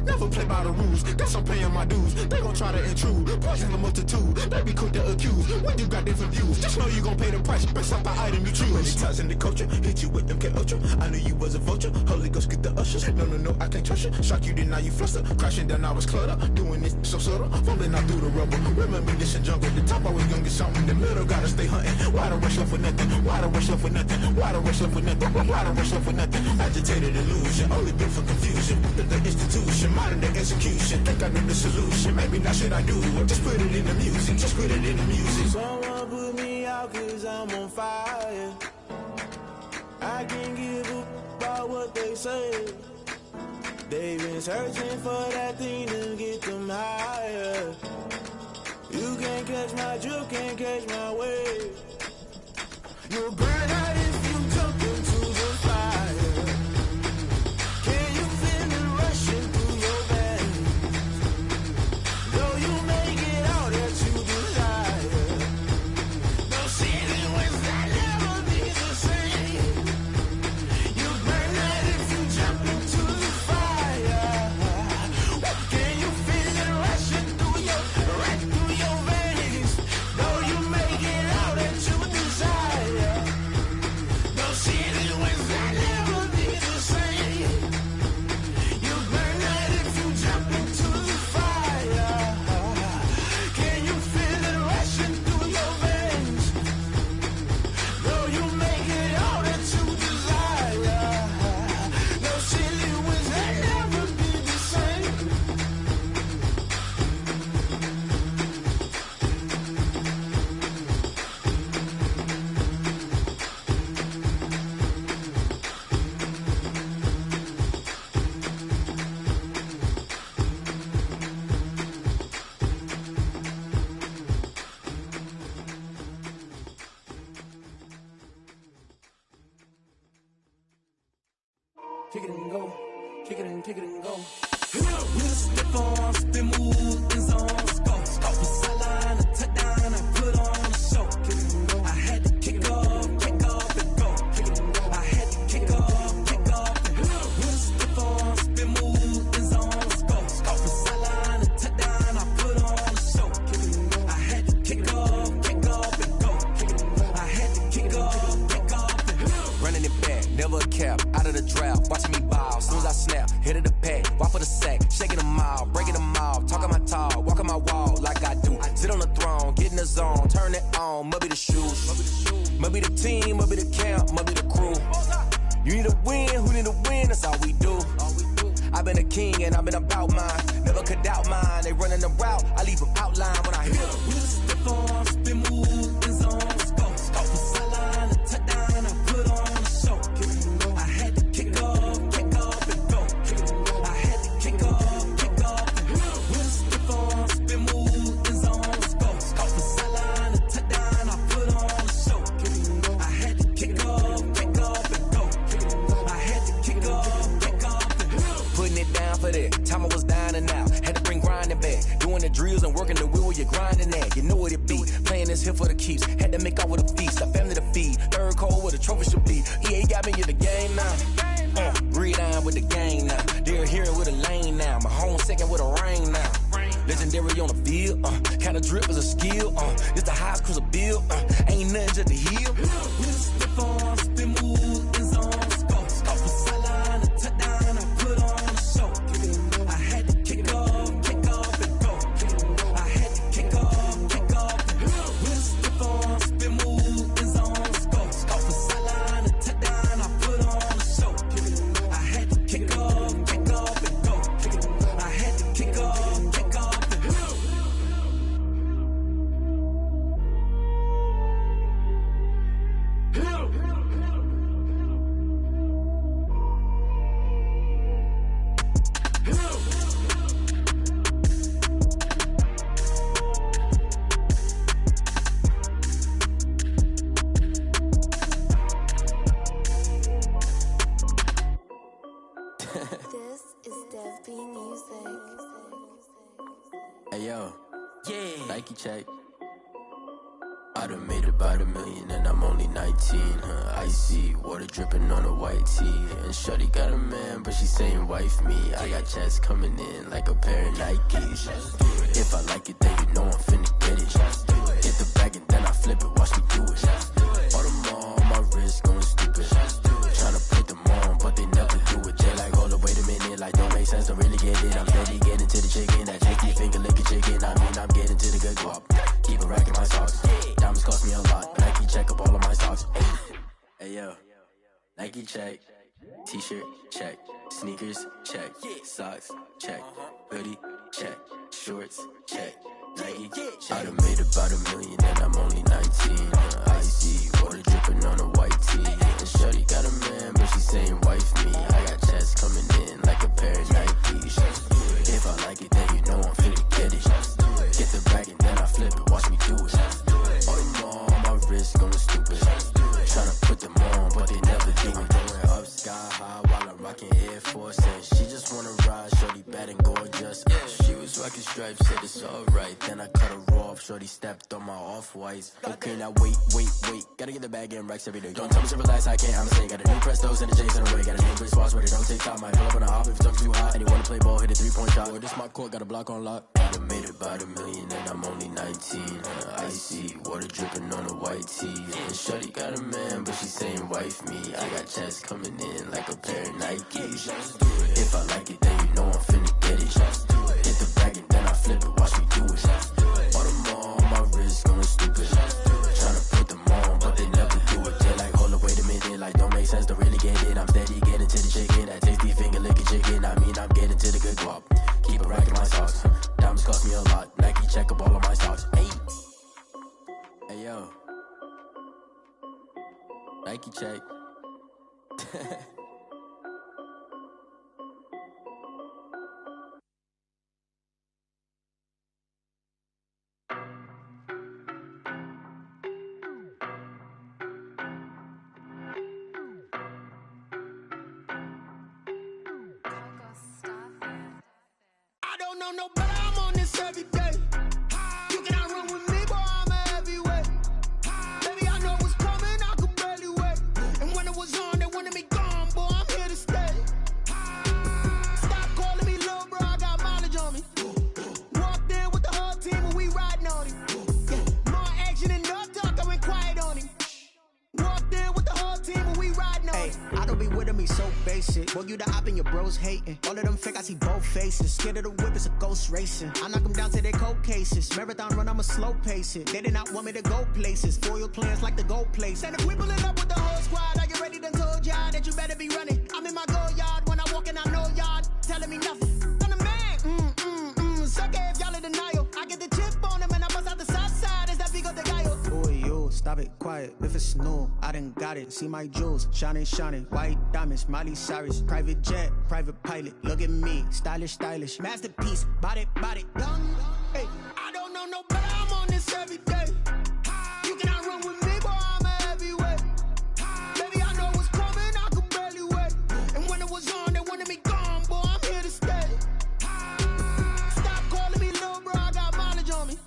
Never play by the rules, guess I'm paying my dues. They gon' try to intrude, poison the multitude. They be quick to accuse, when you got different views. Just know you gon' pay the price, based off the item you choose. Many times in the culture, hit you with MK Ultra. I knew you was a vulture, Holy Ghost get the ushers. No, I can't trust you. Shock you, then now you fluster. Crashing down, I was cluttered. Doing this so subtle, fumbling out through the rubble. Remember this in jungle, the top I was young, get something. In the middle, gotta stay hunting. Why the rush left with nothing? Why the rush left with nothing? Why the rush left with nothing? Why the rush left with nothing? Agitated illusion, only built for confusion. The institution, modern day execution. Think I know the solution. Maybe not should I do it? Just put it in the music. Just put it in the music. Someone put me out cause I'm on fire. I can't give up about what they say. They've been searching for that thing to get them higher. You can't catch my drift, can't catch my wave. You'll burn out if you jump into the fire. Can you feel it rushing through your veins? Though you make it all that you desire. No ceiling wins that never be the same. You burn out if you jump into the fire. Can you feel it rushing through your veins? Though you make it all that you desire. No ceiling wins that never be the same. You burn out if you jump into the fire. Can you feel it rushing through your veins? Though you make it all that you desire. No ceiling wins that never be the same. Kick it and go, kick it and go. We'll step on, spin, move, in zone, scope. From sideline to touchdown, I put on a show. I had to kick off and go. I had to kick off and go. We'll step on, spin, move, in zone, scope. From sideline to touchdown, I put on a show. I had to kick off and go. I had to kick off and go. Running it back, never a cap, out of the draft, watching me ball. Soon as I snap, hit of the pack, walk for the sack, shaking them all, breaking them all, talking my talk, walking my wall like I do. Sit on the throne, get in the zone, turn it on, must be the shoes, must be the team, must be the camp, must be the crew. You need a win, who need a win, that's all we do. I've been a king and I've been about mine, never could doubt mine. They running the route, I leave them outline when I hear them. We just step on, spin, move, in zone, scope. From sideline to touchdown, I put on a show. I had to kick off and go. I had to kick off and go. We'll step on, spin, move, in zone, scope. From sideline to touchdown, I put on a show. I had to kick off and go. I had to kick off and go. Putting it down for that, time I was down and out. Had to bring grinding back, doing the drills and working the wheel where you're grinding at. You know what it be, playing this here for the keeps. Had to make off with a feast, a family to feed. Third cold where the trophy should be. EA got me in the game now. Breathe on with the game now. They're here with a lane now. My home second with a rain now. Legendary on the field, kind of drip is a skill. It's the highest cruiser bill, ain't nothing just to heal. We'll step on, spin, move, in zone, scope. From sideline to touchdown, I put on a show. I had to kick off and go. I had to kick off and go. We'll step on, spin, move, in zone, scope. From sideline to touchdown, I put on a show. Nike check. I done made about $1 million and I'm only 19. Icy water dripping on a white tee. And shorty got a man, but she saying wife me. I got checks coming in like a pair of Nikes. If I like it, then you know I'm finna get it. Get the bag and then I flip it, watch me do it. All them on my wrist going stupid. Tryna put them on, but they never do it. They like, hold up, wait a minute, like don't make sense, don't really get it. I'm steady getting to the chicken, that tasty finger licking chicken. I mean, I'm getting to the good guap. Keep a rack in my socks. Diamonds cost me a lot. Nike check up all of my socks. Hey yo, Nike check. T-shirt check. Sneakers check. Socks check. Hoodie check. Shorts check. Nike check. I done made about $1 million and I'm only 19. Icy water dripping on a white tee. And shorty got a man, but she saying wife me. I got checks coming in like a pair of Nikes. If I like it, then you know I'm finna get it. Get the bag and then I flip it, watch me do it. All them on my wrist going stupid. Tryna put them on, but they never do it. Going up sky high while I'm rocking Air Force. And she just wanna ride, shorty bad and gorgeous. She was rocking stripes, said it's alright. Then I cut her off, shorty stepped on my off-whites. Okay, now wait. Gotta get the bag and racks every day. Don't tell me to relax, I can't, I'ma say. Got a new Prestos and a J's in the way. Got a new Chris Watch, but it don't take time. Might pull up on a hop if it's too hot. And you wanna play ball, hit a 3-point shot. Well, this my court, got a block on lock. I done made about $1 million and I'm only 19. Icy water dripping on a white tee. And shorty got a man, but she saying wife me. I got checks coming in like a pair of Nikes. If I like it, then you know I'm finna get it. Hit the bag and then I flip it, watch me do it. All them on my wrist going stupid. Tryna put them on, but they never do it. They like, hold up, wait a minute, like don't make sense, don't really get it. I'm steady getting to the chicken, that tasty finger licking chicken. I mean, I'm getting to the good guap. Keep a rack in my socks. Diamonds cost me a lot. Nike check up all of my socks. Hey yo, Nike check. I don't know no better, I'm on this every day. You cannot run with me, boy, I'm a heavyweight. Baby, I know what's coming, I could barely wait. And when it was on, they wanted me gone, boy, I'm here to stay. Stop calling me little bro, I got mileage on me. Walked in with the whole team and we riding on him. Yeah, more action and no talk, I went quiet on him. Walked in with the whole team and we riding on him. I don't be with me so basic. Boy, you the op and your bros hating. All of them fake, I see both faces. Scared of the whip, it's a ghost racing. I knock them down to their cold cases. Marathon run, I'ma slow pace it. They did not want me to go places. Foil plans like the gold place. And if we pulling up with the whole squad, I get ready done told y'all that you better be running. I'm in my go yard. When I walk in, I know y'all telling me nothing. I'm the man. Suck it if y'all in denial. I get the chip on them and I bust out the south side. Is that Vigo de Gallo? Boy, yo, stop it, quiet. If it's new, I done got it. See my jewels, shining. White diamonds, Miley Cyrus. Private jet, private pilot. Look at me, stylish. Masterpiece, body, young. Hey, I don't know no better, I'm on this every day. You cannot run with me, boy, I'm a heavyweight. Baby, I know what's coming, I could barely wait. And when it was on, they wanted me gone, boy, I'm here to stay. Stop calling me little bro, I got mileage on me.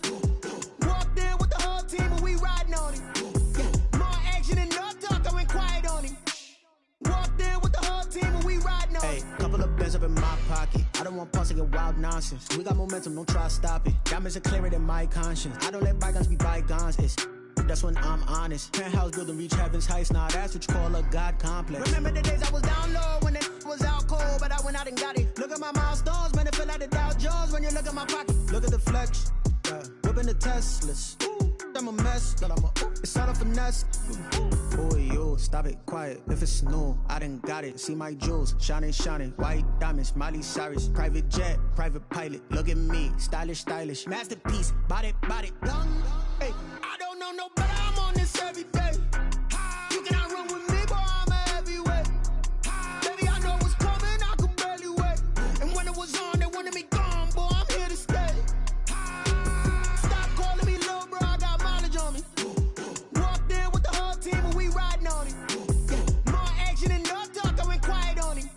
Walked in with the whole team and we riding on him. Yeah, more action and no talk, I went quiet on him. Walked in with the whole team and we riding on him. Couple of bands up in my pocket. I don't want pulse to get wild nonsense. We got momentum, don't try to stop it. Diamonds are clearer than my conscience. I don't let bygones be bygones. That's when I'm honest. Penthouse building, reach heaven's heights. Nah, that's what you call a God complex. Remember the days I was down low when it was out cold, but I went out and got it. Look at my milestones, man, it feel like the Dow Jones when you look at my pocket. Look at the flex, whipping the Teslas. I'm a mess, but it's all a finesse. Boy, yo, stop it, quiet. If it's new, I done got it. See my jewels, shining. White diamonds, Miley Cyrus. Private jet, private pilot. Look at me, stylish. Masterpiece, body, young. Hey, I don't know no better, I'm on this every day. You cannot run with me, boy, I'm a heavyweight. Baby, I know what's coming, I could barely wait. And when it was on, they wanted me gone, boy, I'm here to stay. Stop calling me little bro, I got mileage on me. Walked in with the whole team and we riding on him. Yeah, more action and no talk, I went quiet on him.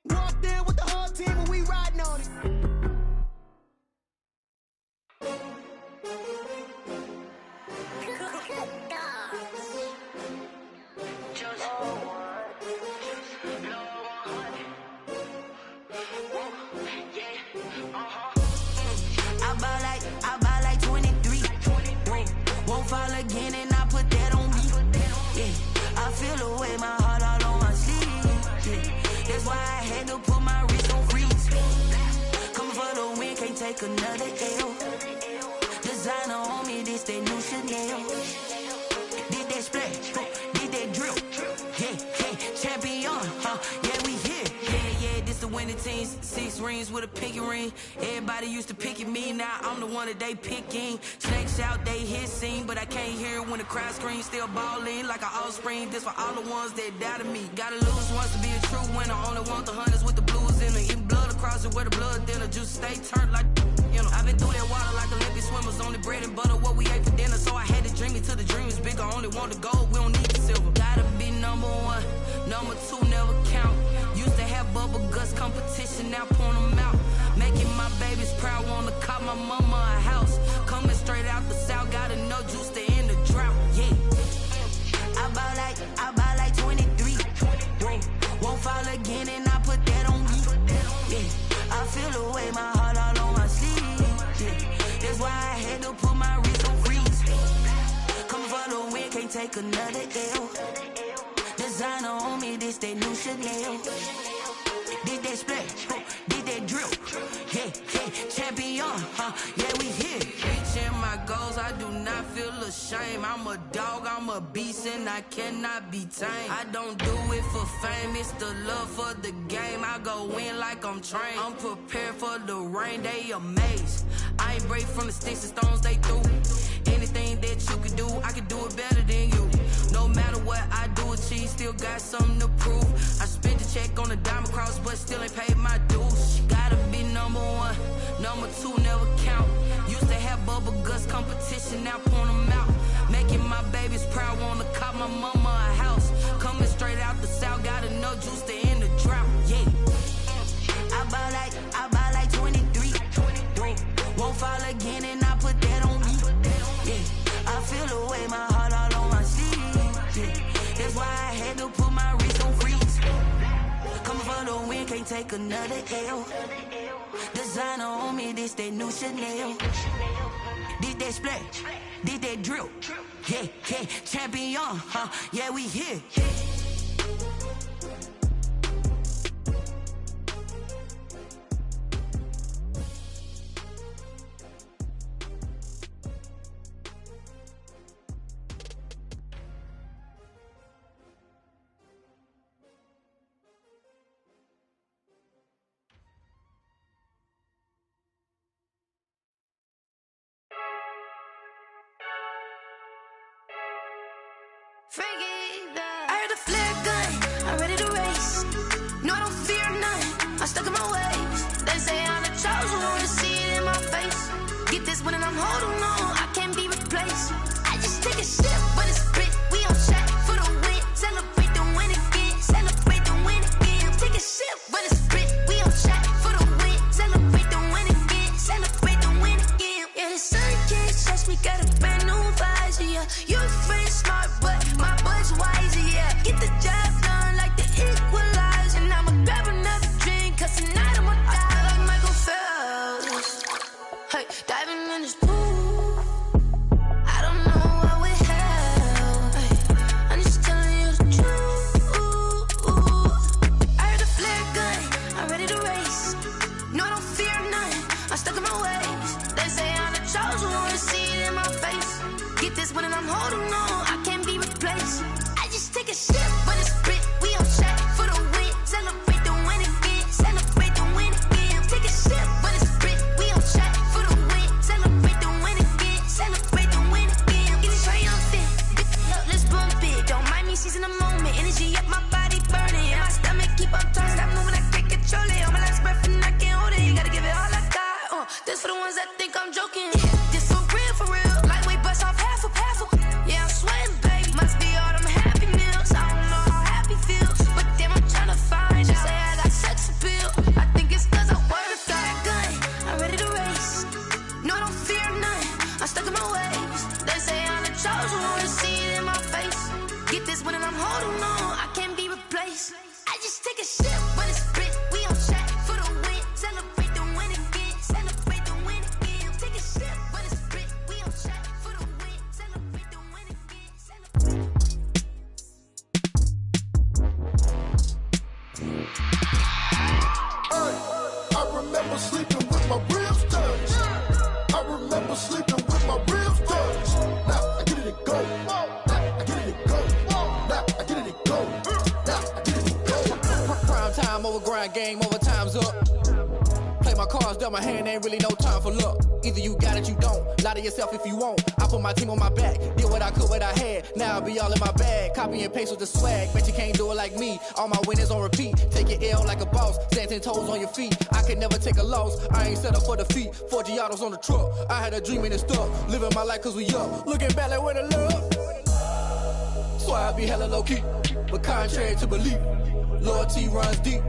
Walked in with the whole team and we riding on him. I buy like 23. Won't fall again and I put that on me. Yeah, I feel the way, my heart all on my sleeve. Yeah, that's why I had to put my wrist on freeze. Coming for the win, can't take another L. Designer on me, this that new Chanel. Did that splash, did that drill. Yeah, champion, yeah, we here. Yeah, this the winning teams. 6 rings with a pinky ring. Everybody used to picking me, now I'm the one that they picking. Snakes out, they hit scene, but I can't hear it when the crowd screams. Still balling like an offspring. This for all the ones that doubted me. Gotta lose once to be a true winner. Only want the hunters with the blues in it. Eating blood across it where the blood dinner. Juice stay turned like, you know. I've been through that water like Olympic swimmers. Only bread and butter, what we ate for dinner. So I had to dream it till the dream is bigger. Only want the gold, we don't need the silver. Gotta be number 1, number 2 never count. Used to have bubble guts competition, now point them out. Making my babies proud, wanna call my mama a house. Coming straight out the south, gotta know juice to end the drought. Yeah, I buy like 23. Won't fall again and I put that on me. Yeah, I feel the way, my heart all on my sleeve. Yeah, that's why I had to put my wrist on freeze. Coming for the win, can't take another L. Designer on me, this that new Chanel. Did that splash, did that drill. Yeah, champion, yeah, we here. Reaching my goals, I do not feel ashamed. I'm a dog, I'm a beast, and I cannot be tamed. I don't do it for fame, it's the love for the game. I go in like I'm trained. I'm prepared for the rain, they amazed. I ain't break from the sticks and stones they threw. Anything that you can do, I can do it better than you. No matter what I do, achieve, still got something to prove. I spent the check on the diamond cross, but still ain't paid my dues. Gotta be number 1, number 2 never count. Used to have bubble guts competition, now point them out. Making my babies proud, wanna call my mama a house. Coming straight out the south, gotta know juice to end the drought. Yeah, I buy like 23. Won't fall again and I put that on me. Yeah, I feel the way, my heart all on my sleeve. Yeah, that's why I had to put my wrist on freeze. Coming for the win, can't take another L. Designer on me, this that new Chanel. Did that splash, did that drill. Yeah, champion, yeah, we here. I heard a flare gun, I'm ready to race. No, I don't fear none, I'm stuck in my ways. They say I'm the chosen one, see it in my face. Get this one and I'm holding on, I can't be replaced. I just take a sip, but it's split. We on shot for the win, celebrate the win again, celebrate the win again. Take a sip, but it's split. We on shot for the win, celebrate the win again, celebrate the win again. Yeah, the sun can't touch me, got a brand new visor. Yeah, your friend smart, but my bud's wiser. Yeah, get the job done like the equalizer. And I'ma grab another drink, cause tonight I'ma die like Michael Phelps. Hey, diving in this pool, I don't know what we have. Hey, I'm just telling you the truth. I heard a flare gun, I'm ready to race. No, I don't fear none, I'm stuck in my ways. They say I'm the chosen one, see it in my face. Get this one and I'm holding on, I can't be replaced. I just take a sip, but it's split. We on shot for the win, celebrate the win again, celebrate the win again. Take a sip, but it's split. We on shot for the win, celebrate the win again, celebrate the win again. Get it triumphant, look, let's bump it. Don't mind me seizing the moment, energy up my body burning. And my stomach keep up turning, stop moving, I can't control it. On my last breath and I can't hold it. You gotta give it all I got. This for the ones that think I'm joking. This for real, lightweight bust off half a. Yeah, I'm sweating, babe. Must be all them happy meals. I don't know how happy feels, but damn, I'm tryna find out. Say I got sex appeal. I think it's cause I work. Got a gun, I'm ready to race. No, I don't fear none, I'm stuck in my ways. They say I'm the chosen one, see it in my face. Get this one and I'm holding on, sleeping with my ribs touched. I remember sleeping with my ribs touched. Now I get it and go. Now I get it and go. Now I get it and go. Now I get it and go. Prime time over grind game, over time's up. Play my cards, dealt my hand, ain't really no time for luck. Either you got it, you don't. Lie to yourself if you won't. I put my team on my back, did what I could, what I had. Now I'll be all in my bag, copy and paste with the swag. Bet you can't do it like me. All my winners on repeat. Take your L like a boss, stand 10 toes on your feet. I can never take a loss. I ain't set up for defeat. 4 Giottos on the truck. I had a dream and it's stuck. Living my life cause we up. Looking back like where the love. So I be hella low key, but contrary to belief, loyalty runs deep.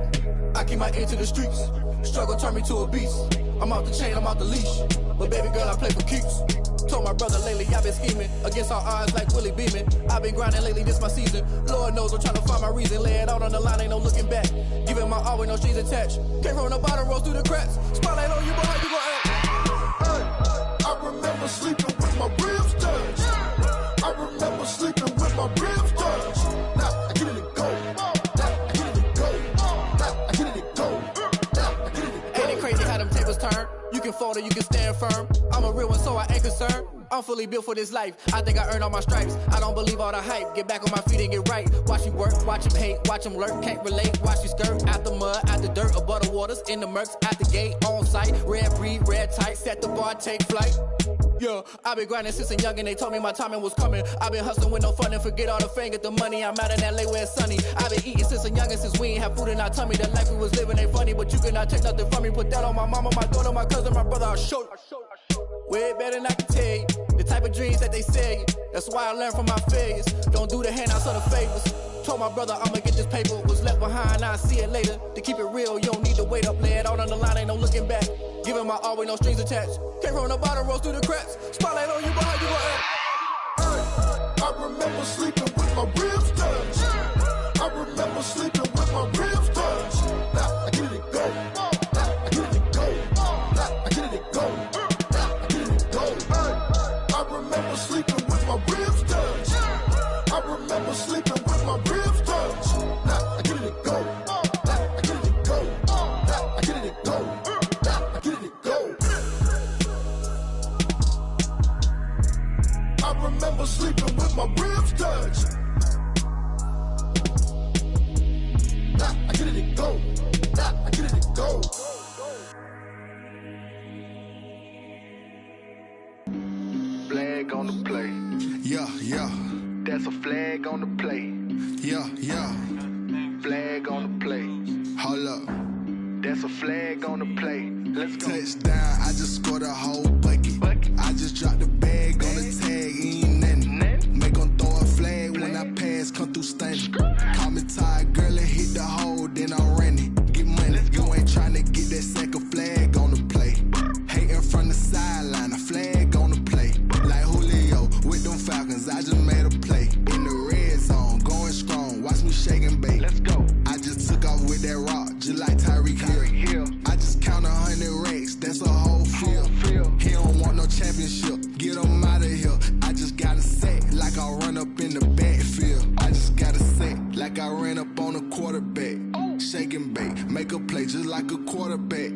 I keep my ear to the streets. Struggle turned me to a beast. I'm off the chain, I'm off the leash. But baby girl, I play for keeps. Told my brother lately, I've been scheming against all odds like Willie Beeman. I've been grinding lately, this my season. Lord knows I'm trying to find my reason. Lay it out on the line, ain't no looking back. Giving my all with no strings attached. Came from the bottom, rose through the cracks. Spotlight on you, boy, how you gon' act? I remember sleeping with my ribs touched. I remember sleeping with my ribs touched. Now I get it and go. Now I get it and go. Now I get it and go. Now I get it and go. Ain't it crazy how them tables turn? You can fold or you can stand firm. I'm a real one, so I ain't concerned. I'm fully built for this life. I think I earned all my stripes. I don't believe all the hype. Get back on my feet and get right. Watch you work, watch him hate, watch him lurk. Can't relate, watch you skirt. Out the mud, out the dirt, above the waters, in the murks, at the gate, on site. Red breed, red tight, set the bar, take flight. Yeah, I've been grinding since a youngin', they told me my timing was coming. I've been hustling with no fun and forget all the fame, get the money. I'm out in LA where it's sunny. I've been eating since a youngin', since we ain't have food in our tummy. The life we was living ain't funny, but you cannot take nothing from me. Put that on my mama, my daughter, my cousin, my brother, I'll show you. Way better than I can tell you. The type of dreams that they sell you. That's why I learned from my failures. Don't do the handouts or the favors. Told my brother I'ma get this paper. Was left behind, I'll see it later. To keep it real, you don't need to wait up. Lay it out on the line, ain't no looking back. Giving my all with no strings attached. Came from the bottom, rose through the cracks. Spotlight on you, but how you gon' act? I remember sleeping with my ribs touched. I remember sleeping with my ribs touched. Now I get it and go. Now I get it and go. Now I get it and go. Now I get it and go. I remember sleeping with my ribs touched. I remember sleeping with my ribs touched. Now I get it and go. Now I get it and go. Now I get it and go. Now I get it and go. I remember sleeping with my ribs touched. Now I get it and go. Now I get it and go. Flag on the play. Yeah, yeah. That's a flag on the play. Yeah, yeah. Flag on the play. Hold up. That's a flag on the play. Let's go. Touchdown, I just scored a whole bucket. I just dropped the bag on the tag, ain't nothing. Make 'em throw a flag when I pass, come through stunning. Call me tired, girl, and hit the hole, then I'm running. Get money, you ain't tryna get that second flag on the play. Hating from the sideline, a flag on the play. Like Julio with them Falcons, I just made a play. In the red zone, going strong, watch me shake and bake. Let's go. I just took off with that rock, just like Tyreek Hill. I just count 100 racks, that's a whole field. He don't want no championship, get him out of here. I just gotta set like I run up in the backfield. I just gotta set like I ran up on a quarterback. Shake and bake, make a play just like a quarterback.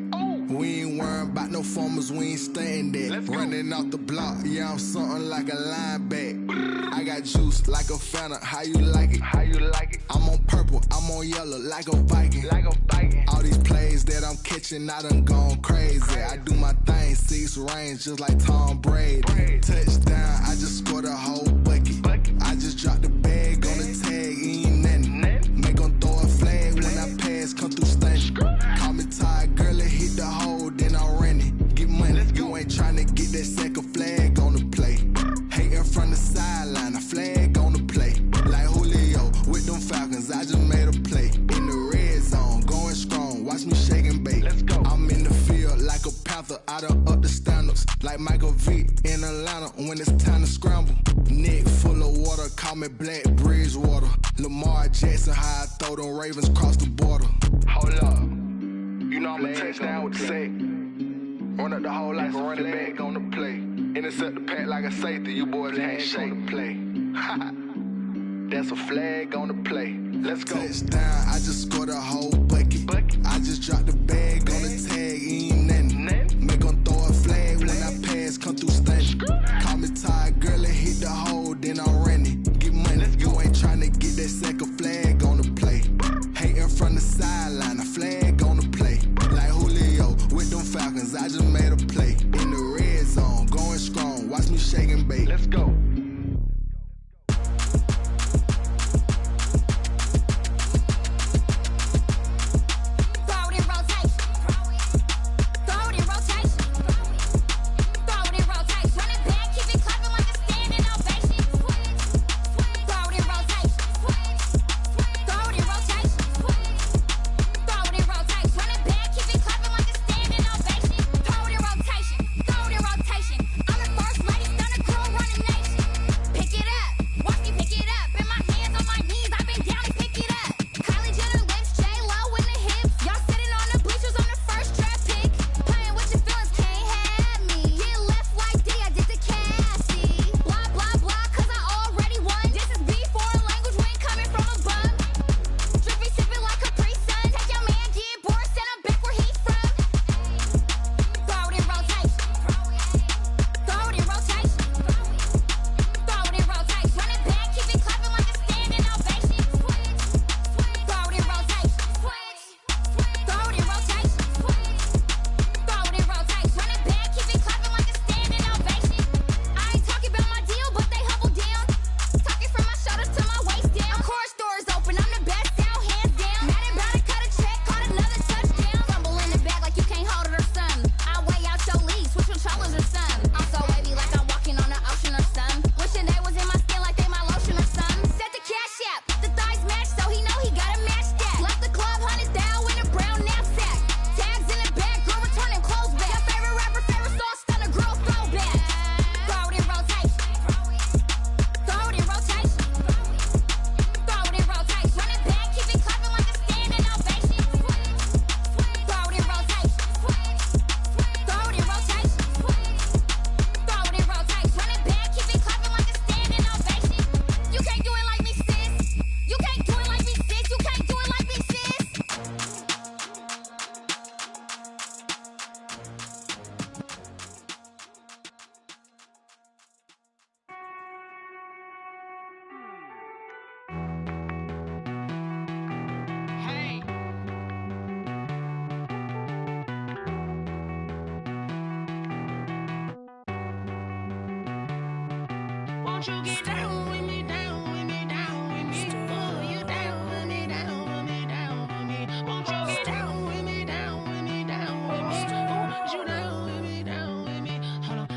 We ain't worrying about no formers, we ain't staying there. Running off the block, yeah, I'm something like a linebacker. I got juice like a Fanta, how you like it? How you like it? I'm on purple, I'm on yellow like a Viking. Like a Viking. All these plays that I'm catching, I done gone crazy. I do my thing, 6 range just like Tom Brady. Touchdown, I just scored a whole bucket. I just dropped the bag on the tag, ain't nothing. Make 'em throw a flag when I pass, come through stunning. Call me tired, girl, and hit the hole, then I'm running. Get money, you ain't tryna get that second flag on the play. Hating from the sideline, a flag on the play. Like Julio with them Falcons, I just made a play. In the red zone, going strong, watch me shake and bake. Let's go. I'm in the field like a Panther, I done up the standards. Like Michael Vick in Atlanta when it's time to scramble. Neck full of water, call me Black Bridgewater. Lamar Jackson, how I throw them Ravens cross the border. Hold up. You know I'm a touchdown with the sack. Run up the hole like a running back on the play. Intercept the pack like a safety, you boys can't shake the play. That's a flag on the play. Let's go. Touchdown, I just scored a whole bucket. I just dropped the bag on the tag, ain't Won't you get down with me, down with me, down with me? Oh, you down with me, down with me, down with me. Won't you get down with me, down with me, down with me? Oh, you down with me, down with me. Hold on.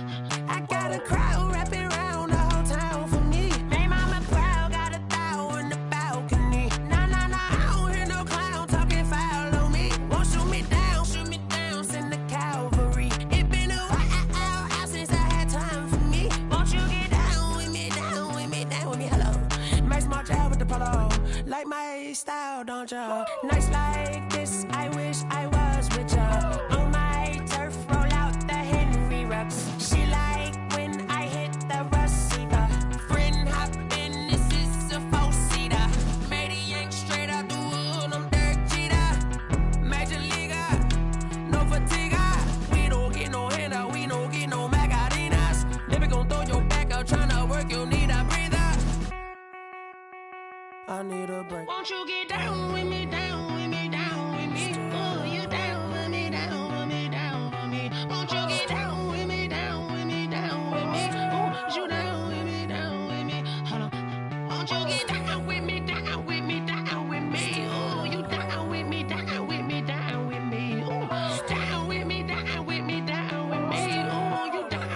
I got a crowd wrapping around the whole town for me. Made mama proud, got a thou in the balcony. Nah, nah, nah, I don't hear no clown talking foul on me. Won't shoot me down, send the cavalry. It been a while since I had time for me. Won't you get down with me, down with me, down with me? Hello. Max March out with the polo. Like my style, don't ya? Nights like this, I wish I was with ya. On my turf, roll out the Henry Rux. She like when I hit the receiver. Friend hop in, this is a four-seater. Made a yank straight out the wood, I'm Derek Jeter. Major leaguer, no fatigue. We don't get no handout, we don't get no Macarinas. Never gon' throw your back out, tryna work, you need a breather. I need a break. Won't you get down with me, down with me, down with me? Oh, you down with me, down with me, down with me. Won't you get down with me, down with me, down with me? Oh, you down with me, down with me. Hold on. Won't you get down with me, down with me, down with me? Oh, you down with me, down with me, down with me. Oh, down with me, down with me, down with me. Oh, you down.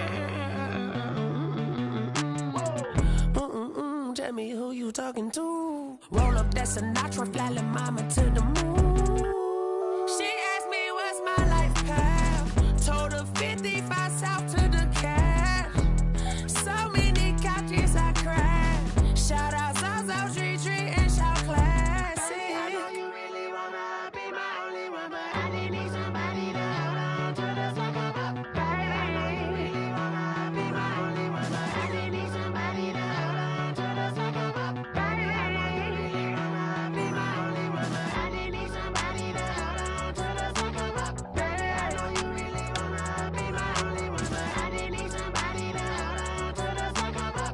Tell me who you talking to. Roll up that Sinatra, fly la mama to the moon. She asked me what's my life path. Told her 55 south to the cab. So many couches I cried. Shout out South Street Tree and shout classy. I know you really wanna be my only one, but I didn't need somebody to hold on to the sucker up, baby. I know you really wanna be my only one, but I didn't need somebody to hold on to the sucker up, baby. I know you really wanna be my only one, but I didn't need somebody to hold on to the sucker up, baby. I know you really wanna be my only one, but I didn't need somebody to hold on to the sucker up.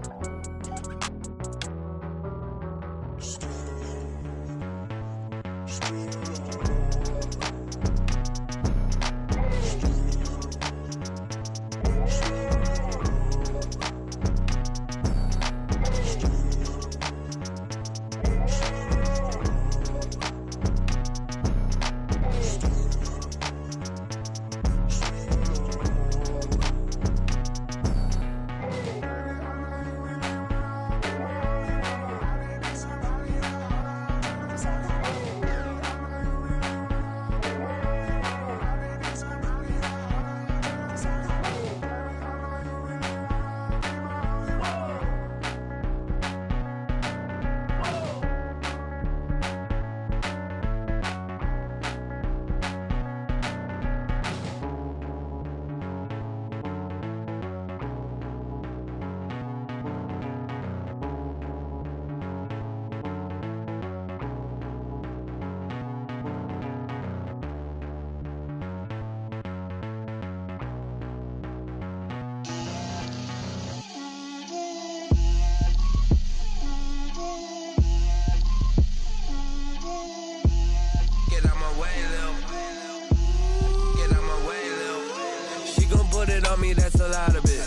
me, that's a lot of it.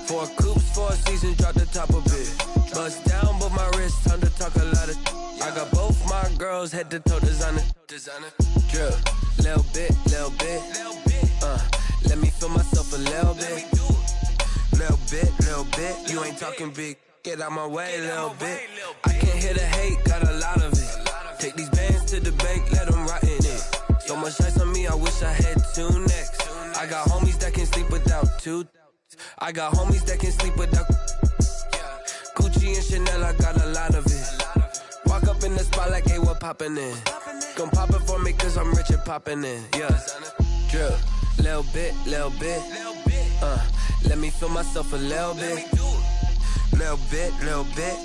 4 coops, 4 seasons, drop the top of it. Bust down, but my wrist, time to talk a lot of. I got both my girls, head to toe designer. Drip, little bit, let me feel myself a little bit. Little bit, you ain't talking big. Get out my way, little bit. I can't hear the hate, got a lot of it. Take these bands to the bank, let them rot in it. So much ice on me, I wish I had 2 necks. I got homies that can sleep without 2. I got homies that can sleep without. Gucci and Chanel, I got a lot of it. Walk up in the spot like, hey, what poppin' in? Gon' pop it for me cause I'm rich and poppin' in. Yeah, drip, little bit, let me feel myself a little bit. Little bit,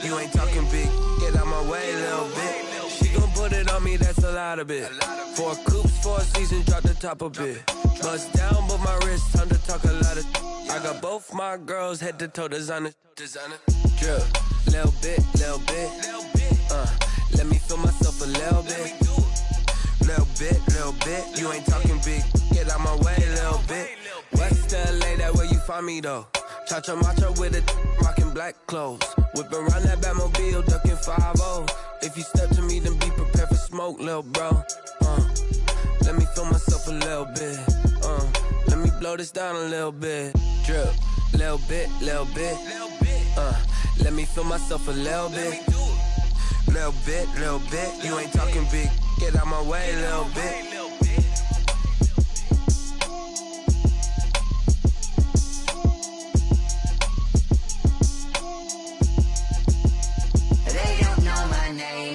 you ain't talking big. Get out my way, little bit. She gon' put it on me, that's a lot of it. 4 coops, 4 seasons, drop the top a bit. Bust down, but my wrist, time to talk a lot of. I got both my girls, head to toe designer. Drip, little bit, let me feel myself a little bit. Little bit, you ain't talking big. Get out my way, little bit. West LA, that where you find me though. Cha-cha matcha with it, rocking black clothes. Whip around that Batmobile, ducking 5-0. If you step to me, then be prepared for smoke, lil' bro. Let me feel myself a little bit. Let me blow this down a little bit. Drip, little bit, little bit. Let me feel myself a little bit. Little bit, little bit. You ain't talking big. Get out my way, little bit.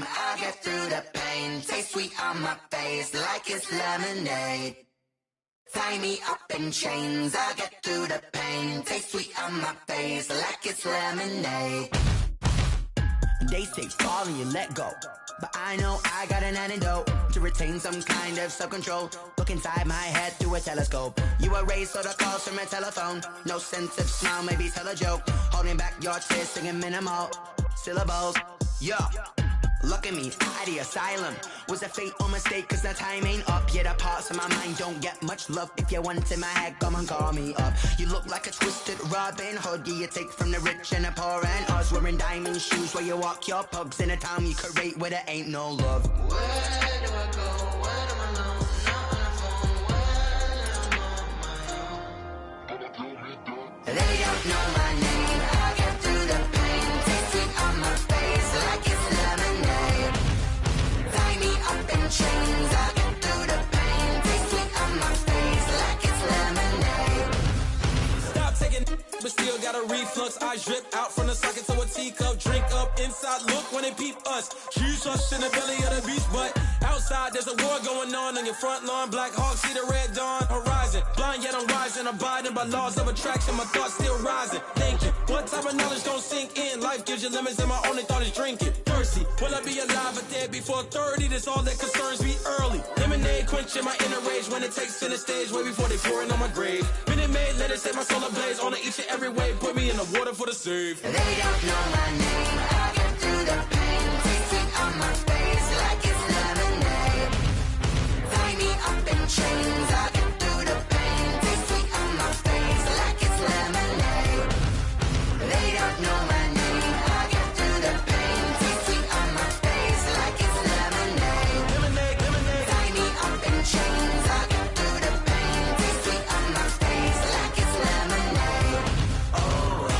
I get through the pain, taste sweet on my face like it's lemonade. Tie me up in chains, I get through the pain, taste sweet on my face like it's lemonade. They say fall and you let go, but I know I got an antidote to retain some kind of self-control. Look inside my head through a telescope. You erase all the calls from a telephone. No sense of smile, maybe tell a joke. Holding back your tears, singing minimal syllables. Yeah. Look at me, out the asylum. Was a fate or mistake, cause the time ain't up. Yeah, the parts of my mind don't get much love. If you want in my head, come and call me up. You look like a twisted Robin Hood. Yeah, you take from the rich and the poor and us. Wearing diamond shoes while you walk your pugs in a town you create where there ain't no love. Where do I go? Where do I know? Not on the phone. When I'm on my own. They don't know my name. I get through the pain. Taste sweet on my face like it's lemonade. Tie me up in chains. I get through the pain. Taste sweet on my face like it's lemonade. Stop taking, but still got a reflux. I drip out from the socket to a teacup. Drink up inside, look when they peep us. Choose us in the belly of the beast, but outside there's a war going on your front lawn. Black Hawk, see the red dawn horizon. Blind yet I'm rising, abiding by laws of attraction. My thoughts still rising, thinking what type of knowledge gon' sink in? Life gives you limits and my only thought is drinking. Thirsty, will I be alive or dead before 30? That's all that concerns me early. Lemonade quenching my inner rage when it takes center stage way before they pouring on my grave. Minute Maid, let it set my soul ablaze on each and every way. Put me in the water for the save. They don't know my name. I get through the pain. Taste sweet on my face like it's lemonade. Tie me up in chains. I get through the pain. Taste sweet on my face like it's lemonade. They don't know my name. I get through the pain. Taste sweet on my face like it's lemonade. Lemonade, lemonade. Tie me up in chains. I get through the pain. Taste sweet on my face like it's lemonade. Oh.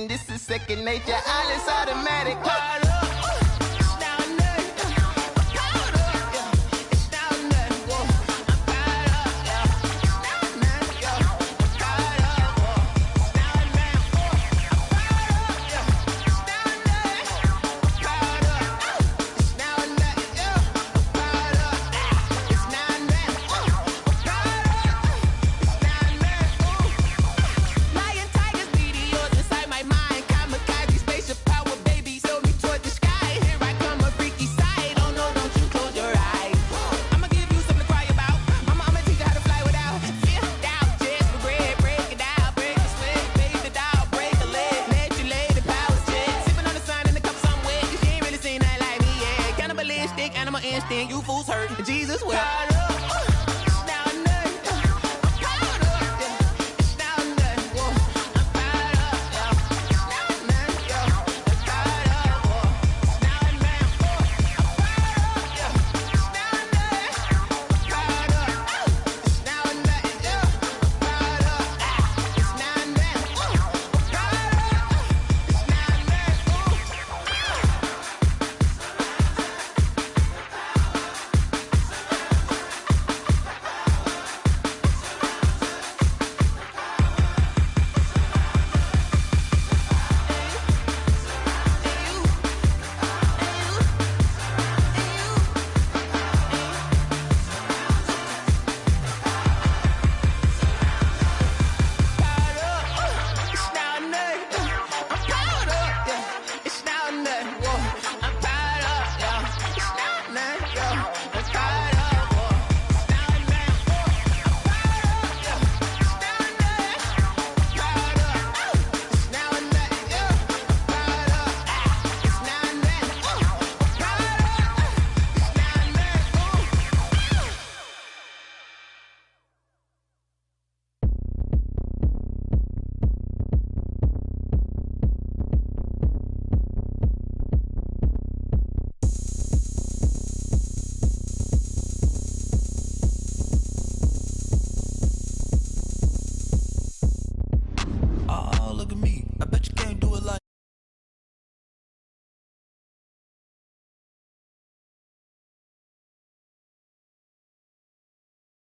This is second nature, all is automatic. Animal instinct, you fools hurt. Jesus will.